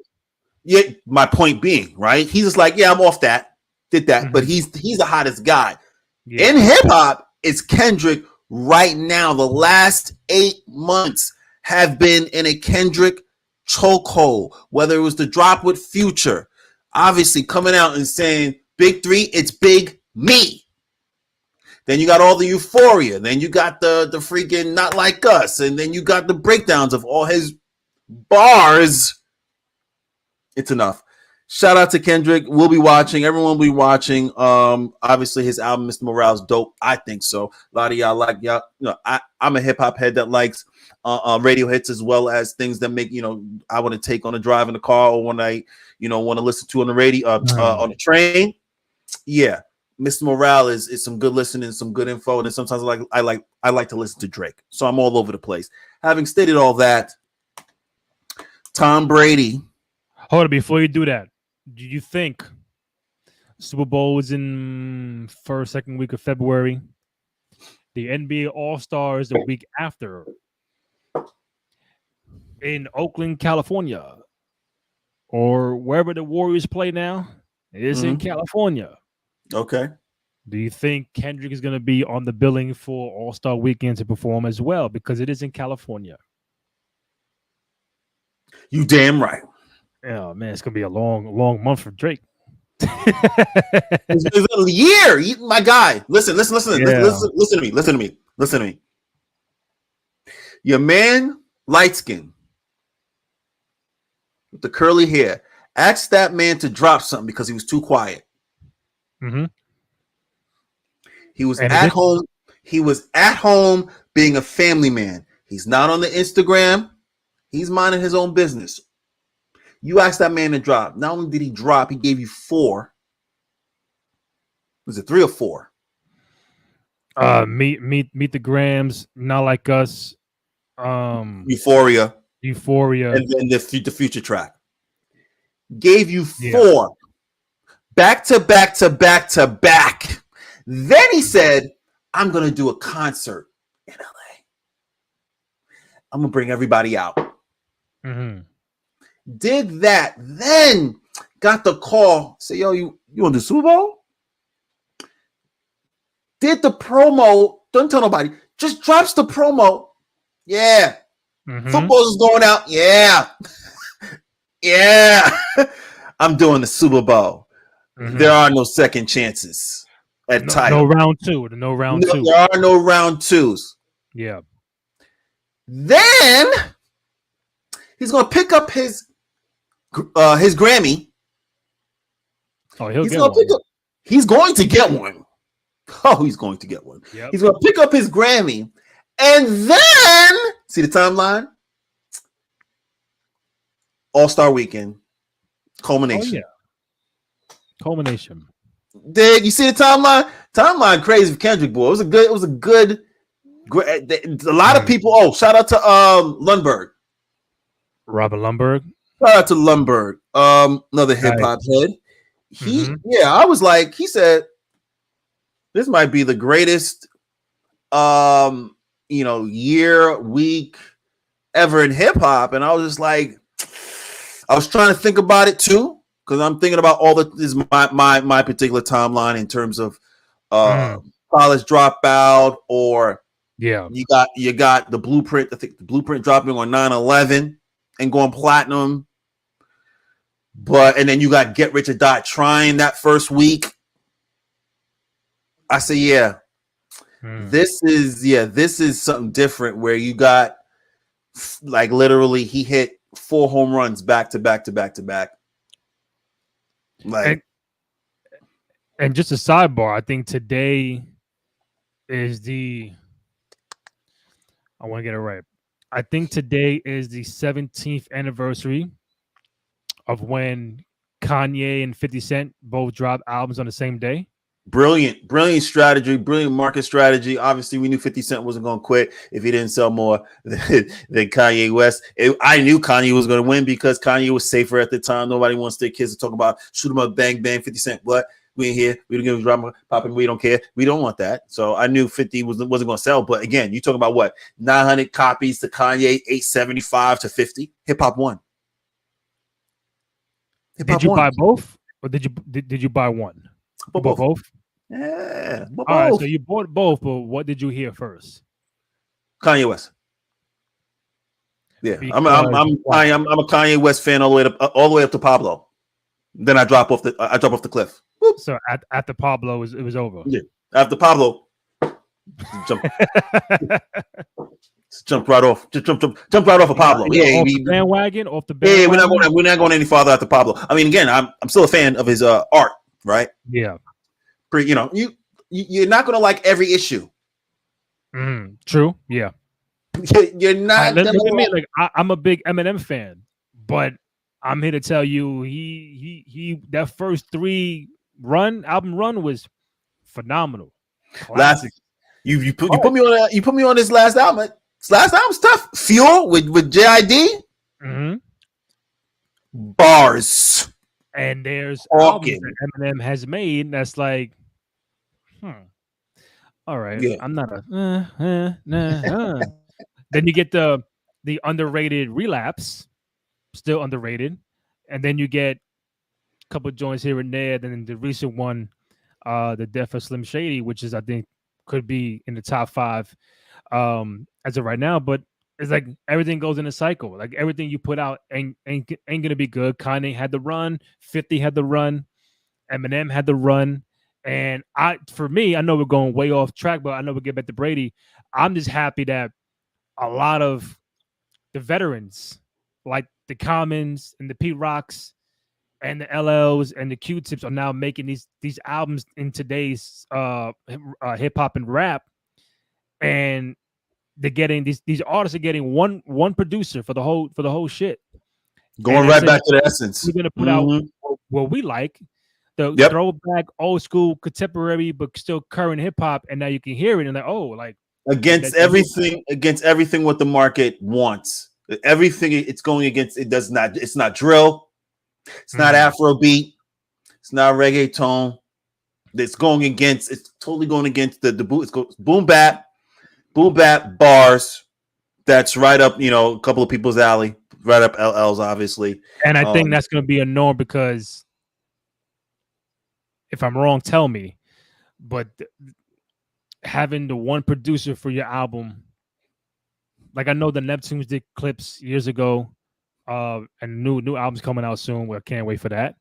Yeah, my point being, right? He's just like, yeah, I'm off that. Did that. Mm-hmm. But he's the hottest guy. Yeah. In hip hop, it's Kendrick right now. The last 8 months have been in a Kendrick chokehold, whether it was the drop with Future, obviously coming out and saying, Big Three, it's Big Me. Then you got all the euphoria. Then you got the freaking Not Like Us. And then you got the breakdowns of all his bars. It's enough. Shout out to Kendrick. We'll be watching. Everyone will be watching. Obviously, his album, Mr. Morale's dope. I think so. A lot of y'all like y'all. I'm a hip hop head that likes radio hits as well as things that make I want to take on a drive in the car or when I want to listen to on the radio on the train. Yeah. Mr. Morale is some good listening, some good info, and sometimes I like to listen to Drake. So I'm all over the place. Having stated all that, Tom Brady. Hold on, before you do that, do you think Super Bowl is in second week of February? The NBA All-Star is the week after. in Oakland, California, or wherever the Warriors play now, is in California. Okay. Do you think Kendrick is going to be on the billing for All-Star Weekend to perform as well? Because it is in California. You damn right. Oh, man, it's going to be a long month for Drake. It's a year, my guy. Listen to me. Your man, light skin, with the curly hair, asked that man to drop something because he was too quiet. He was at home. He was at home being a family man. He's not on the Instagram. He's minding his own business. You asked that man to drop. Not only did he drop, he gave you 4. Was it 3 or 4? Meet the Grams, Not Like Us, Euphoria, and then the future track. Gave you 4 back to back to back to back. Then he said, "I'm gonna do a concert in LA. I'm gonna bring everybody out." Did that, then got the call. Say, "Yo, you want the Super Bowl?" Did the promo. Don't tell nobody. Just drops the promo. Yeah. Football is going out. Yeah. Yeah. I'm doing the Super Bowl. There are no second chances at title. No round two. No round two. There are no round 2s. Yeah. Then he's going to pick up his Grammy. Oh, he's going to get one. Oh, he's going to get one. Yep. He's going to pick up his Grammy. And then, see the timeline? All-Star Weekend. Culmination. Oh, yeah. Culmination. Dig, you see the timeline? Timeline crazy for Kendrick, boy. It was a good. A lot of people. Oh, shout out to Lundberg. Robert Lundberg. Shout out to Lundberg. Another hip hop head. I was like, he said, this might be the greatest, year, week ever in hip hop. And I was just like, I was trying to think about it too, because I'm thinking about all this my particular timeline in terms of college dropout, or you got the Blueprint. I think the Blueprint dropping on 9/11 and going platinum. And then you got Get Rich or Die Trying that first week. I say, this is something different, where you got, like, literally he hit 4 home runs back to back to back to back. Like, and just a sidebar, I think today is I want to get it right. I think today is the 17th anniversary of when Kanye and 50 Cent both dropped albums on the same day. Brilliant strategy, brilliant market strategy. Obviously, we knew 50 Cent wasn't going to quit if he didn't sell more than Kanye West. I knew Kanye was going to win because Kanye was safer at the time. Nobody wants their kids to talk about shoot 'em up, bang, bang, 50 Cent. What? We ain't here. We don't give a drama popping. We don't care. We don't want that. So I knew 50 wasn't going to sell. But again, you talking about what? 900 copies to Kanye, 875 to 50. Hip hop won. Did you buy both, or did you buy one? Both. Yeah. All right, so you bought both, but what did you hear first? Kanye West. Yeah, I'm a Kanye West fan all the way up to Pablo. Then I drop off the cliff. Whoop. So after Pablo, it was over. Yeah, after Pablo, jump right off. Just jump right off of Pablo. Off the bandwagon. Yeah, we're not going any farther after Pablo. I mean, again, I'm still a fan of his art, right? Yeah. You're not going to like every issue. True. Yeah. You're not. I'm a big Eminem fan, but I'm here to tell you, he that first 3 album run was phenomenal. Classic. You put me on that. You put me on this last album. This last album's tough. Fuel with JID. Bars. And there's albums that Eminem has made that's like, all right. Yeah. I'm not a. Then you get the the underrated Relapse, still underrated, and then you get a couple joints here and there. Then the recent one, the Death of Slim Shady, which is I think could be in the top 5 as of right now. But it's like everything goes in a cycle. Like everything you put out ain't gonna be good. Kanye had the run, 50 had the run, Eminem had the run. And for me, I know we're going way off track, but I know we'll get back to Brady. I'm just happy that a lot of the veterans, like the Commons and the Pete Rocks and the LLs and the Q-Tips, are now making these albums in today's hip hop and rap, and they're getting these artists are getting one producer for the whole shit. Going right back to the essence. We're gonna put out what we like, the throwback, old school, contemporary, but still current hip hop, and now you can hear it and like, oh, like against everything what the market wants. Everything it's going against, it's not drill, it's not Afrobeat, it's not reggaeton. It's totally going against the boom bap bars. That's right up, a couple of people's alley, right up LL's obviously. And I think that's going to be a norm, because if I'm wrong, tell me, but having the one producer for your album, like I know the Neptunes did Clips years ago, and new albums coming out soon. Well, can't wait for that.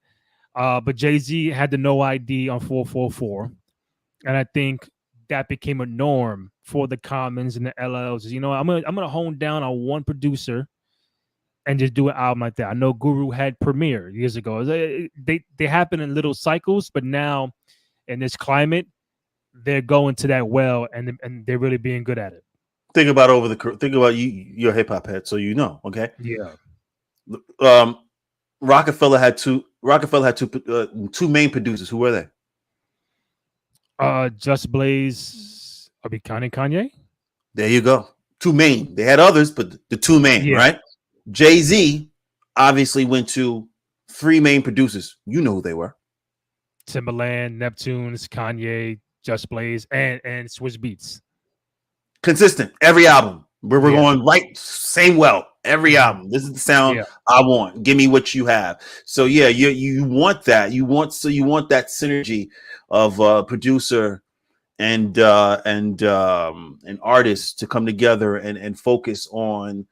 But Jay-Z had the No ID on 444, and I think that became a norm for the Commons and the LLs. I'm gonna hone down on one producer and just do an album like that. I know Guru had Premiere years ago. They happen in little cycles, but now in this climate, they're going to that well, and they're really being good at it. Think about you're a hip hop head, so okay? Yeah. Rockefeller had two main producers. Who were they? Just Blaze, Kanye. There you go. Two main. They had others, but the two main, right? Jay-Z obviously went to 3 main producers. You know who they were: Timbaland, Neptunes, Kanye, Just Blaze, and Swizz Beatz. Consistent every album. We're going right, same well. Every album. This is the sound I want. Give me what you have. So you want that. You want that synergy of producer and artists to come together and focus on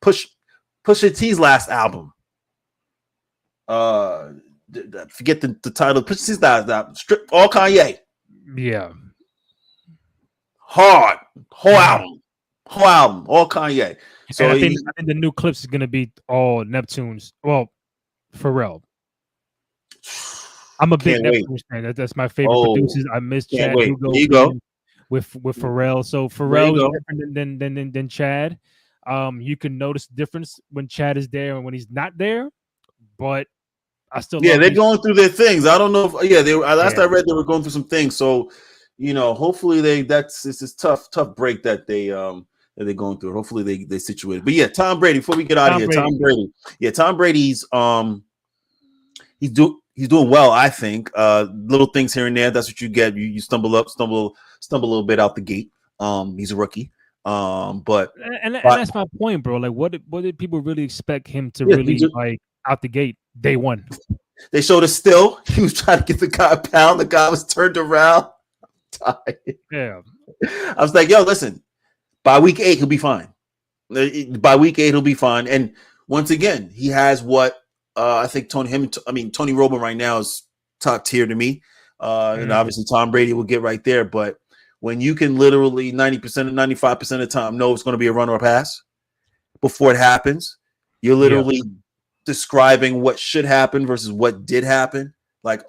Pusha T's last album. Forget the title. Pusha T's last album. Strip all Kanye. Yeah. Hard. Whole album, all Kanye. So I think the new Clips is gonna be all Neptunes. Well, Pharrell. I'm a big Neptunes fan. That's my favorite producers. I miss Chad Hugo. There you go. With Pharrell. So Pharrell is different than Chad. You can notice the difference when Chad is there and when he's not there. But I still they're going through their things. I don't know if they were, last I read they were going through some things. So hopefully it's this tough break that they're going through. Hopefully they situated. But Tom Brady. Before we get out of here, Tom Brady. Yeah, Tom Brady's he's doing well. I think little things here and there. That's what you get. You stumble a little bit out the gate. He's a rookie. But that's my point, bro. Like, what did people really expect him to really like out the gate day one? They showed us still. He was trying to get the guy a pound. The guy was turned around. Yeah, I was like, yo, listen, by week 8 he'll be fine. And once again, he has what I think Tony Romo right now is top tier to me, and obviously Tom Brady will get right there. But when you can literally 90% and 95% of the time know it's going to be a run or a pass before it happens, you're literally describing what should happen versus what did happen. Like,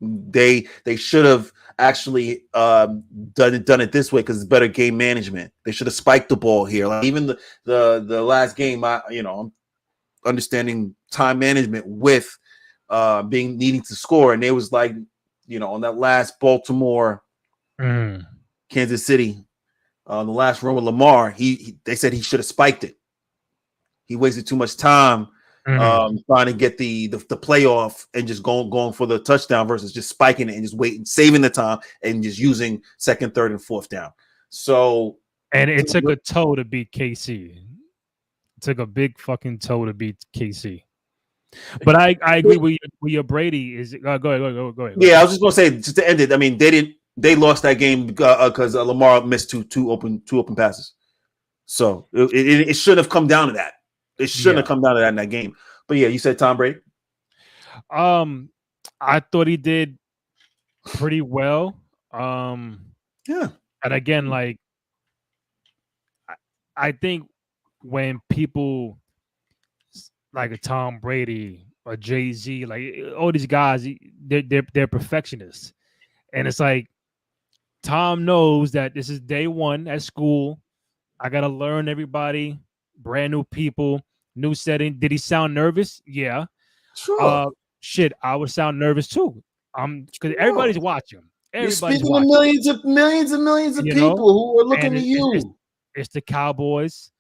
they should have actually done it this way because it's better game management. They should have spiked the ball here. Like even the last game, I'm understanding time management with needing to score, and they was like, on that last Baltimore Kansas City, the last run with Lamar, they said he should have spiked it. He wasted too much time trying to get the playoff and just going for the touchdown versus just spiking it and just waiting, saving the time and just using second, third, and fourth down. So And it took a toe to beat KC. It took a big fucking toe to beat KC. But I agree with your Brady. Go ahead. Yeah, I was just gonna say just to end it. I mean, they lost that game because Lamar missed two open passes. So it shouldn't have come down to that. It shouldn't have come down to that in that game. But yeah, you said Tom Brady. I thought he did pretty well. Yeah, and again, like I think when people like a Tom Brady or Jay-Z, like all these guys, they're perfectionists, and it's like Tom knows that this is day one at school. I gotta learn everybody, brand new people, new setting. Did he sound nervous? Yeah. sure. Shit, I would sound nervous too. Because everybody's watching. You're speaking to millions of people who are looking at you. It's the Cowboys,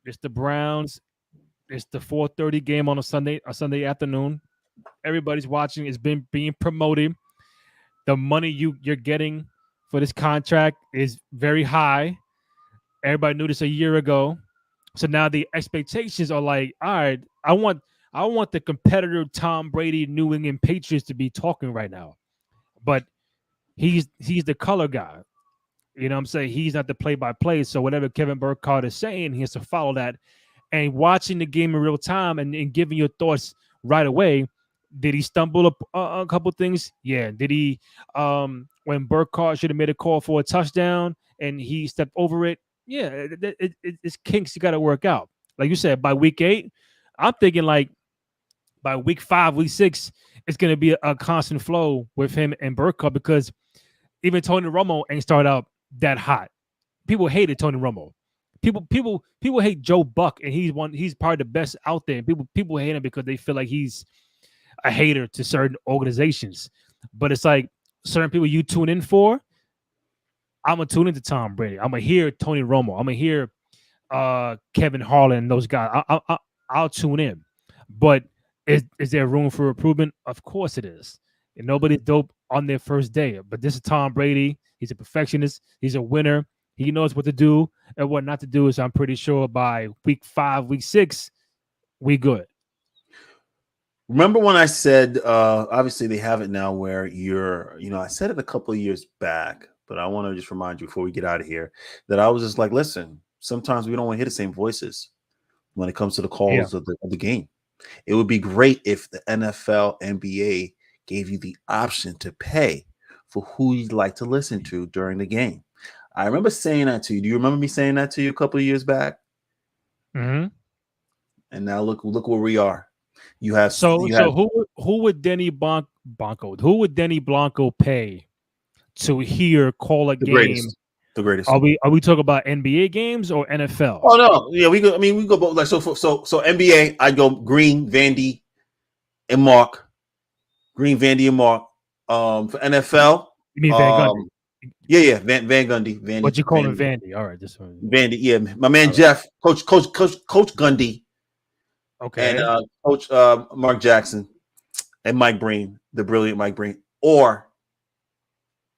it's the Browns, it's the 4:30 game on a Sunday afternoon. Everybody's watching. It's been being promoted. The money you're getting for this contract is very high. Everybody knew this a year ago. So now the expectations are like, all right, I want the competitor Tom Brady, New England Patriots to be talking right now. But he's the color guy. You know what I'm saying? He's not the play-by-play. So whatever Kevin Burkhardt is saying, he has to follow that. And watching the game in real time and giving your thoughts right away. Did he stumble up a couple things? Yeah. Did he when Burkhardt should have made a call for a touchdown and he stepped over it? Yeah, it's kinks you got to work out. Like you said, by week 8, I'm thinking like by week 5, week 6, it's going to be a constant flow with him and Burkhardt because even Tony Romo ain't started out that hot. People hated Tony Romo. People hate Joe Buck, and he's probably the best out there. People hate him because they feel like he's a hater to certain organizations. But it's like certain people you tune in for. I'm gonna tune into Tom Brady. I'm gonna hear Tony Romo. I'm gonna hear Kevin Harlan and those guys. I'll tune in. But is there room for improvement? Of course it is. And nobody's dope on their first day. But this is Tom Brady. He's a perfectionist. He's a winner. He knows what to do and what not to do. So I'm pretty sure by week 5, week 6, we good. Remember when I said, obviously they have it now where I said it a couple of years back, but I want to just remind you before we get out of here that I was just like, listen, sometimes we don't want to hear the same voices when it comes to the calls of the game. It would be great if the NFL, NBA gave you the option to pay for who you'd like to listen to during the game. I remember saying that to you. Do you remember me saying that to you a couple of years back? Mm-hmm. And now look where we are. Who would Denny Blanco? Who would Denny Blanco pay to hear call a game? The greatest. Are we talking about NBA games or NFL? Oh no, yeah, we go. I mean, we go both. Like so NBA, I'd go Green, Vandy, and Mark. Green, Vandy, and Mark. For NFL, you mean Van Gundy? Yeah, Van Gundy. Vandy. What you call him, Vandy? All right, this one. Vandy, yeah, my man Jeff, Coach Gundy. Okay. And Coach Mark Jackson and Mike Breen, the brilliant Mike Breen, or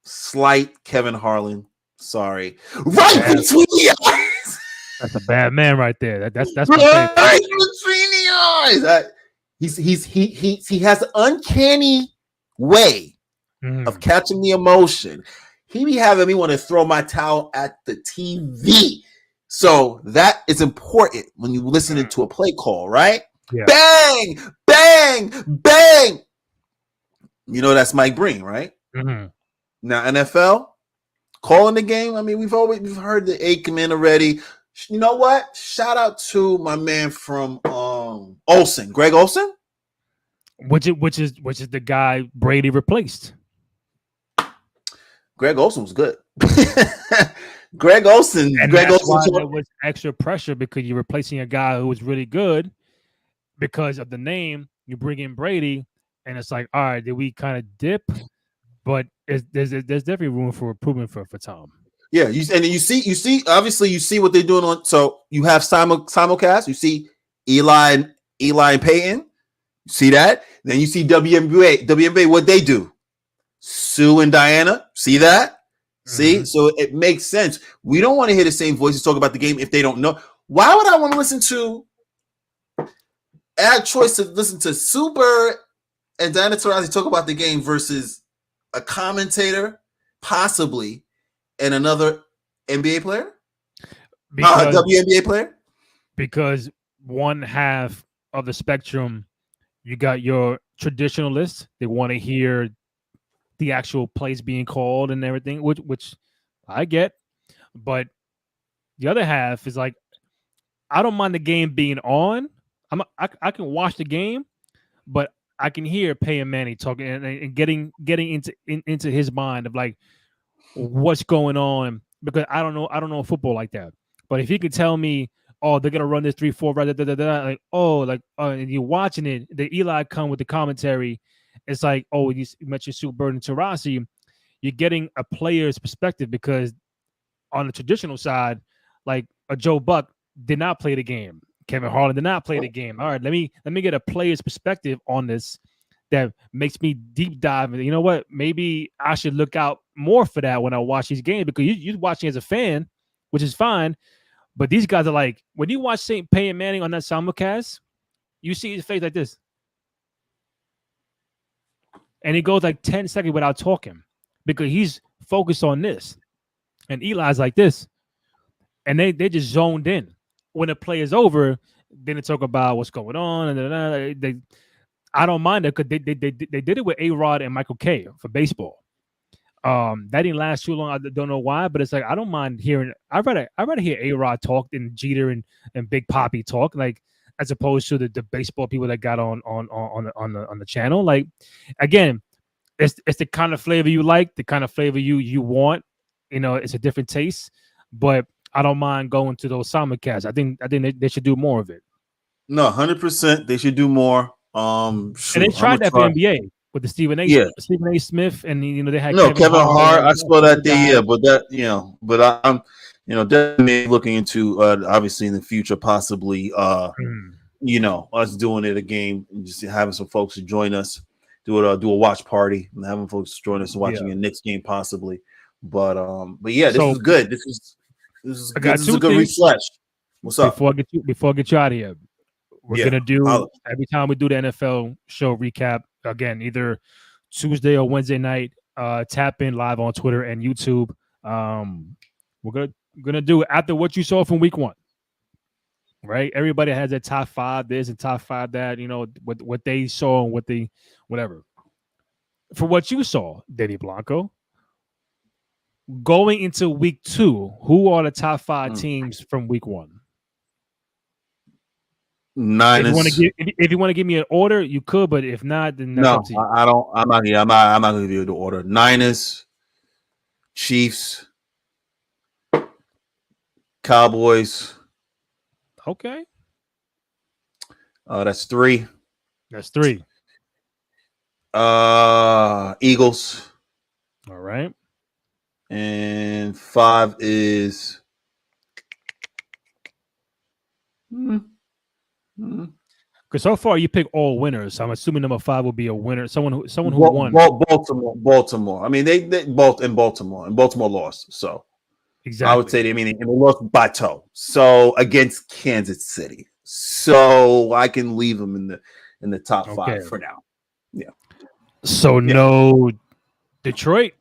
slight Kevin Harlan. Sorry, right between the eyes. That's a bad man right there. That's right between the eyes. He has an uncanny way of catching the emotion. He be having me want to throw my towel at the TV. So that is important when you listen to a play call, right? Yeah. Bang, bang, bang. You know that's Mike Breen, right? Mm-hmm. Now NFL calling the game. I mean, we've heard the Aikman already. You know what? Shout out to my man from Olsen, Greg Olsen, which is the guy Brady replaced. Greg Olsen was good. Greg Olsen was extra pressure because you're replacing a guy who was really good because of the name. You bring in Brady, and it's like, all right, did we kind of dip? But there's definitely room for improvement for Tom. Yeah, you see, obviously you see what they're doing on. So you have simulcast. You see Eli and Peyton. You see that? Then you see WNBA. What they do? Sue and Diana. See that? See, so it makes sense. We don't want to hear the same voices talk about the game if they don't know. Why would I want to listen to? I had choice to listen to Super and Diana Taurasi talk about the game versus a commentator, possibly, and another NBA player, WNBA player. Because one half of the spectrum, you got your traditionalists. They want to hear the actual plays being called and everything, which I get. But the other half is like, I don't mind the game being on. I can watch the game, but I can hear Peyton Manning talking and getting into his mind of like what's going on, because I don't know football like that. But if he could tell me, oh, they're gonna run this 3-4, like, oh, like, and you're watching it, the Eli come with the commentary, it's like, oh, you mentioned Super and Taurasi, you're getting a player's perspective, because on the traditional side, like a Joe Buck did not play the game, Kevin Harlan did not play the game. All right, let me get a player's perspective on this that makes me deep dive. And you know what? Maybe I should look out more for that when I watch these games, because you're watching as a fan, which is fine. But these guys are like, when you watch St. Peyton Manning on that simulcast, you see his face like this. And he goes like 10 seconds without talking because he's focused on this. And Eli's like this. And they just zoned in. When the play is over, then they talk about what's going on. And I don't mind it because they did it with A-Rod and Michael Kay for baseball. That didn't last too long. I don't know why, but it's like, I don't mind hearing. I'd rather hear A-Rod talk than Jeter and Big Poppy talk, like, as opposed to the baseball people that got on the channel. Like, again, it's the kind of flavor you like, the kind of flavor you want. You know, it's a different taste, but I don't mind going to those simulcasts. I think they should do more of it. No, 100%. They should do more. And they tried that for NBA with the Stephen A. Smith, and they had Kevin Hart. I saw that day, but I'm definitely looking into obviously in the future possibly us doing it again and just having some folks to join us, do a watch party and having folks join us and watching a Knicks game possibly. But yeah, this is good. This is a good refresh. What's up? Before I get you out of here, we're gonna do every time we do the NFL show recap again, either Tuesday or Wednesday night. Tap in live on Twitter and YouTube. We're gonna do it after what you saw from week 1. Right? Everybody has their top 5 this and top 5 that. What they saw and what they whatever. For what you saw, Denny Blanco, going into week 2, who are the top 5 teams from week 1? Niners. If you want to give me an order, you could, but if not, then that's up to you. I don't. I'm not here. I'm not going to give you the order. Niners, Chiefs, Cowboys. Okay. That's 3. That's 3. Eagles. All right. And 5 is. Because so far you pick all winners. So I'm assuming number 5 will be a winner. Someone who won. Baltimore. I mean, they both in Baltimore, and Baltimore lost. So exactly, I would say they lost by toe. So against Kansas City. So I can leave them in the top 5 for now. Yeah. So no Detroit.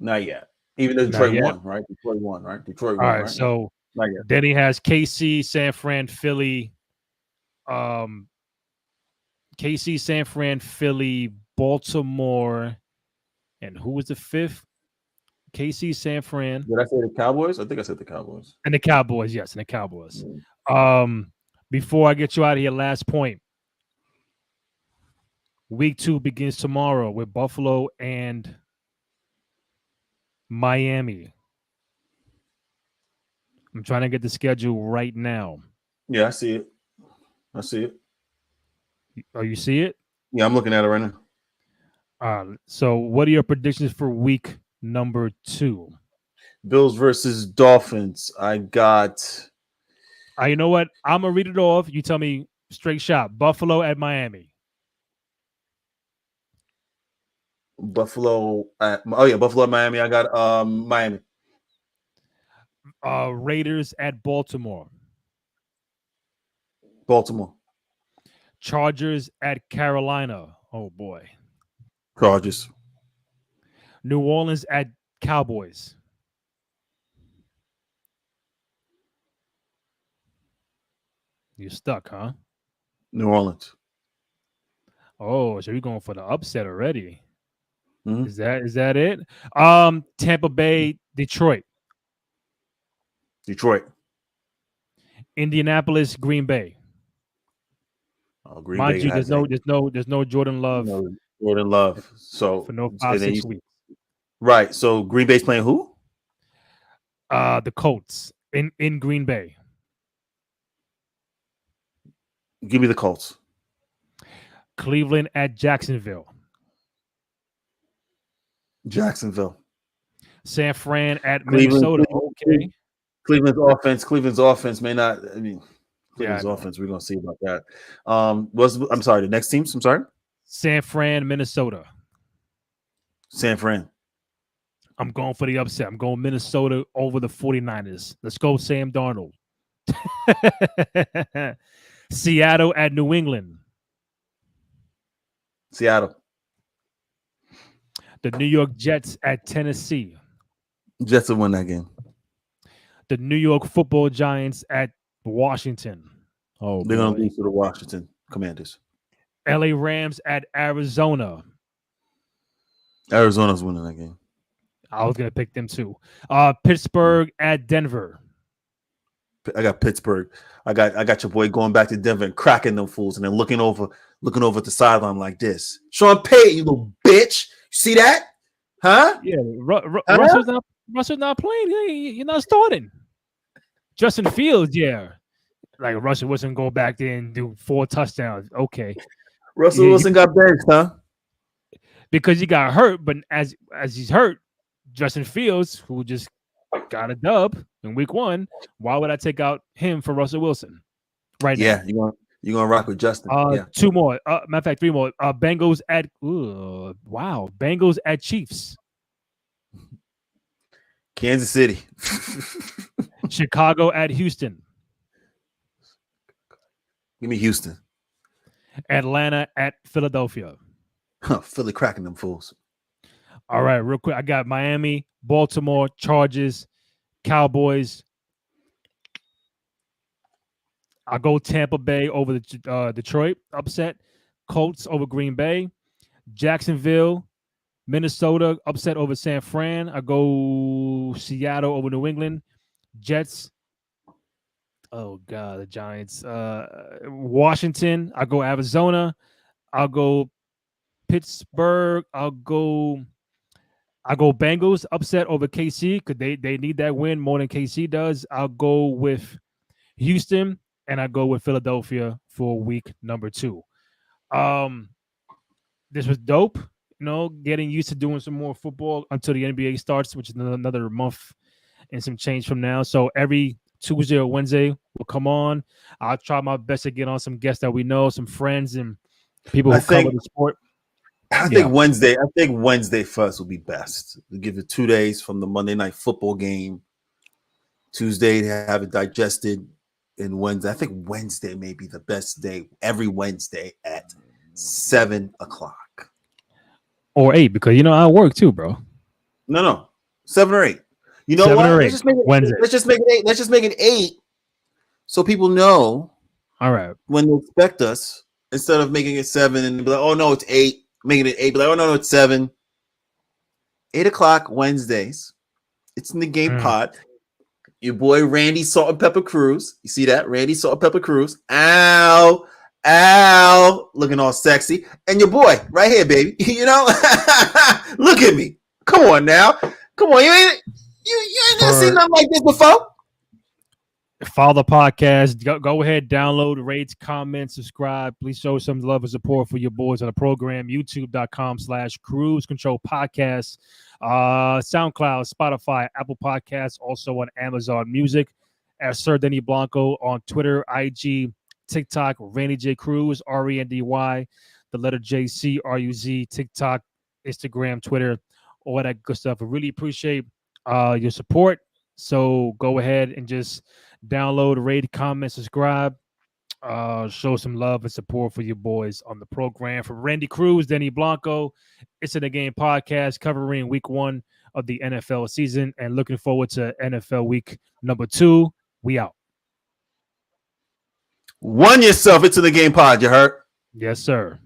Not yet. Even though Detroit won, right? Detroit won, right? All right. So Denny has KC, San Fran, Philly. KC, San Fran, Philly, Baltimore, and who was the 5th? KC, San Fran. Did I say the Cowboys? I think I said the Cowboys. And the Cowboys, yes, and the Cowboys. Before I get you out of here, last point. Week 2 begins tomorrow with Buffalo and Miami. I'm trying to get the schedule right now. Yeah, I see it. Oh, you see it? Yeah, I'm looking at it right now. So what are your predictions for week number 2? Bills versus Dolphins. I got. You know what? I'm going to read it off. You tell me straight shot. Buffalo at Miami. Buffalo. Buffalo, Miami. I got Miami. Raiders at Baltimore. Baltimore. Chargers at Carolina. Oh boy. Chargers. New Orleans at Cowboys. You're stuck, huh? New Orleans. Oh, so you're going for the upset already? Mm-hmm. Is that it? Tampa Bay, Detroit. Detroit. Indianapolis, Green Bay. Green Mind Bay you, there's no Jordan Love. No, Jordan Love. So for no 5-6 weeks. Right. So Green Bay's playing who? The Colts in Green Bay. Give me the Colts. Cleveland at Jacksonville. Jacksonville. San Fran at Minnesota. Okay. Cleveland's offense may not. I mean, Cleveland's offense. We're gonna see about that. I'm sorry. The next teams. I'm sorry. San Fran, Minnesota. San Fran. I'm going for the upset. I'm going Minnesota over the 49ers. Let's go, Sam Darnold. Seattle at New England. Seattle. The New York Jets at Tennessee. Jets will win that game. The New York Football Giants at Washington. Oh, they're going to lose to the Washington Commanders. LA Rams at Arizona. Arizona's winning that game. I was going to pick them too. Pittsburgh at Denver. I got Pittsburgh. I got your boy going back to Denver and cracking them fools, and then looking over at the sideline like this. Sean Payton, you little bitch. You see that? Huh? Yeah, Russell's not playing. You're not starting. Justin Fields, yeah. Like Russell Wilson go back there and do 4 touchdowns. Okay. Russell Wilson got benched, huh? Because he got hurt, but as he's hurt, Justin Fields, who just got a dub in week 1, why would I take out him for Russell Wilson right now? Yeah, you're gonna rock with Justin. 2 more. Matter of fact, 3 more. Bengals at Chiefs. Kansas City. Chicago at Houston. Give me Houston. Atlanta at Philadelphia. Philly cracking them fools. All right, real quick. I got Miami, Baltimore, Chargers, Cowboys. I'll go Tampa Bay over the Detroit upset. Colts over Green Bay. Jacksonville, Minnesota upset over San Fran. I go Seattle over New England. Jets. Oh God, the Giants. Washington. I'll go Arizona. I'll go Pittsburgh. I'll go Bengals upset over KC because they need that win more than KC does. I'll go with Houston and I go with Philadelphia for week number 2. This was dope. Getting used to doing some more football until the NBA starts, which is another month and some change from now. So every Tuesday or Wednesday will come on. I'll try my best to get on some guests that we know, some friends and people who cover the sport. I think Wednesday first will be best. We'll give it 2 days from the Monday night football game. Tuesday to have it digested. And Wednesday, I think Wednesday may be the best day. Every Wednesday at 7 o'clock. Or 8, because I work too, bro. No, 7 or 8. You know 7 what? Or 8. Let's just make it Wednesday. Let's just make it 8. Let's just make it 8, so people know. All right. When they expect us, instead of making it 7 and be like, "Oh no, it's 8." Making it 8, be like, "Oh no, it's 7." 8 o'clock Wednesdays. It's in the game pod. Your boy Randy Salt and Pepper Cruz. You see that? Randy Salt and Pepper Cruz. Ow. Looking all sexy. And your boy right here, baby. Look at me. Come on now. Come on. You ain't never seen nothing like this before. Follow the podcast. Go ahead, download, rate, comment, subscribe. Please show some love and support for your boys on the program. YouTube.com/Cruise Control Podcast. SoundCloud, Spotify, Apple Podcasts, also on Amazon Music. As Sir Denny Blanco on Twitter, IG, TikTok, Randy J. Cruz, RENDY, the letter JCRUZ, TikTok, Instagram, Twitter, all that good stuff. I really appreciate your support. So go ahead and just download, rate, comment, subscribe. Show some love and support for your boys on the program. From Randy Cruz, Denny Blanco, it's in the game podcast covering week 1 of the NFL season and looking forward to NFL week number 2. We out. Won yourself into the game pod, you heard? Yes, sir.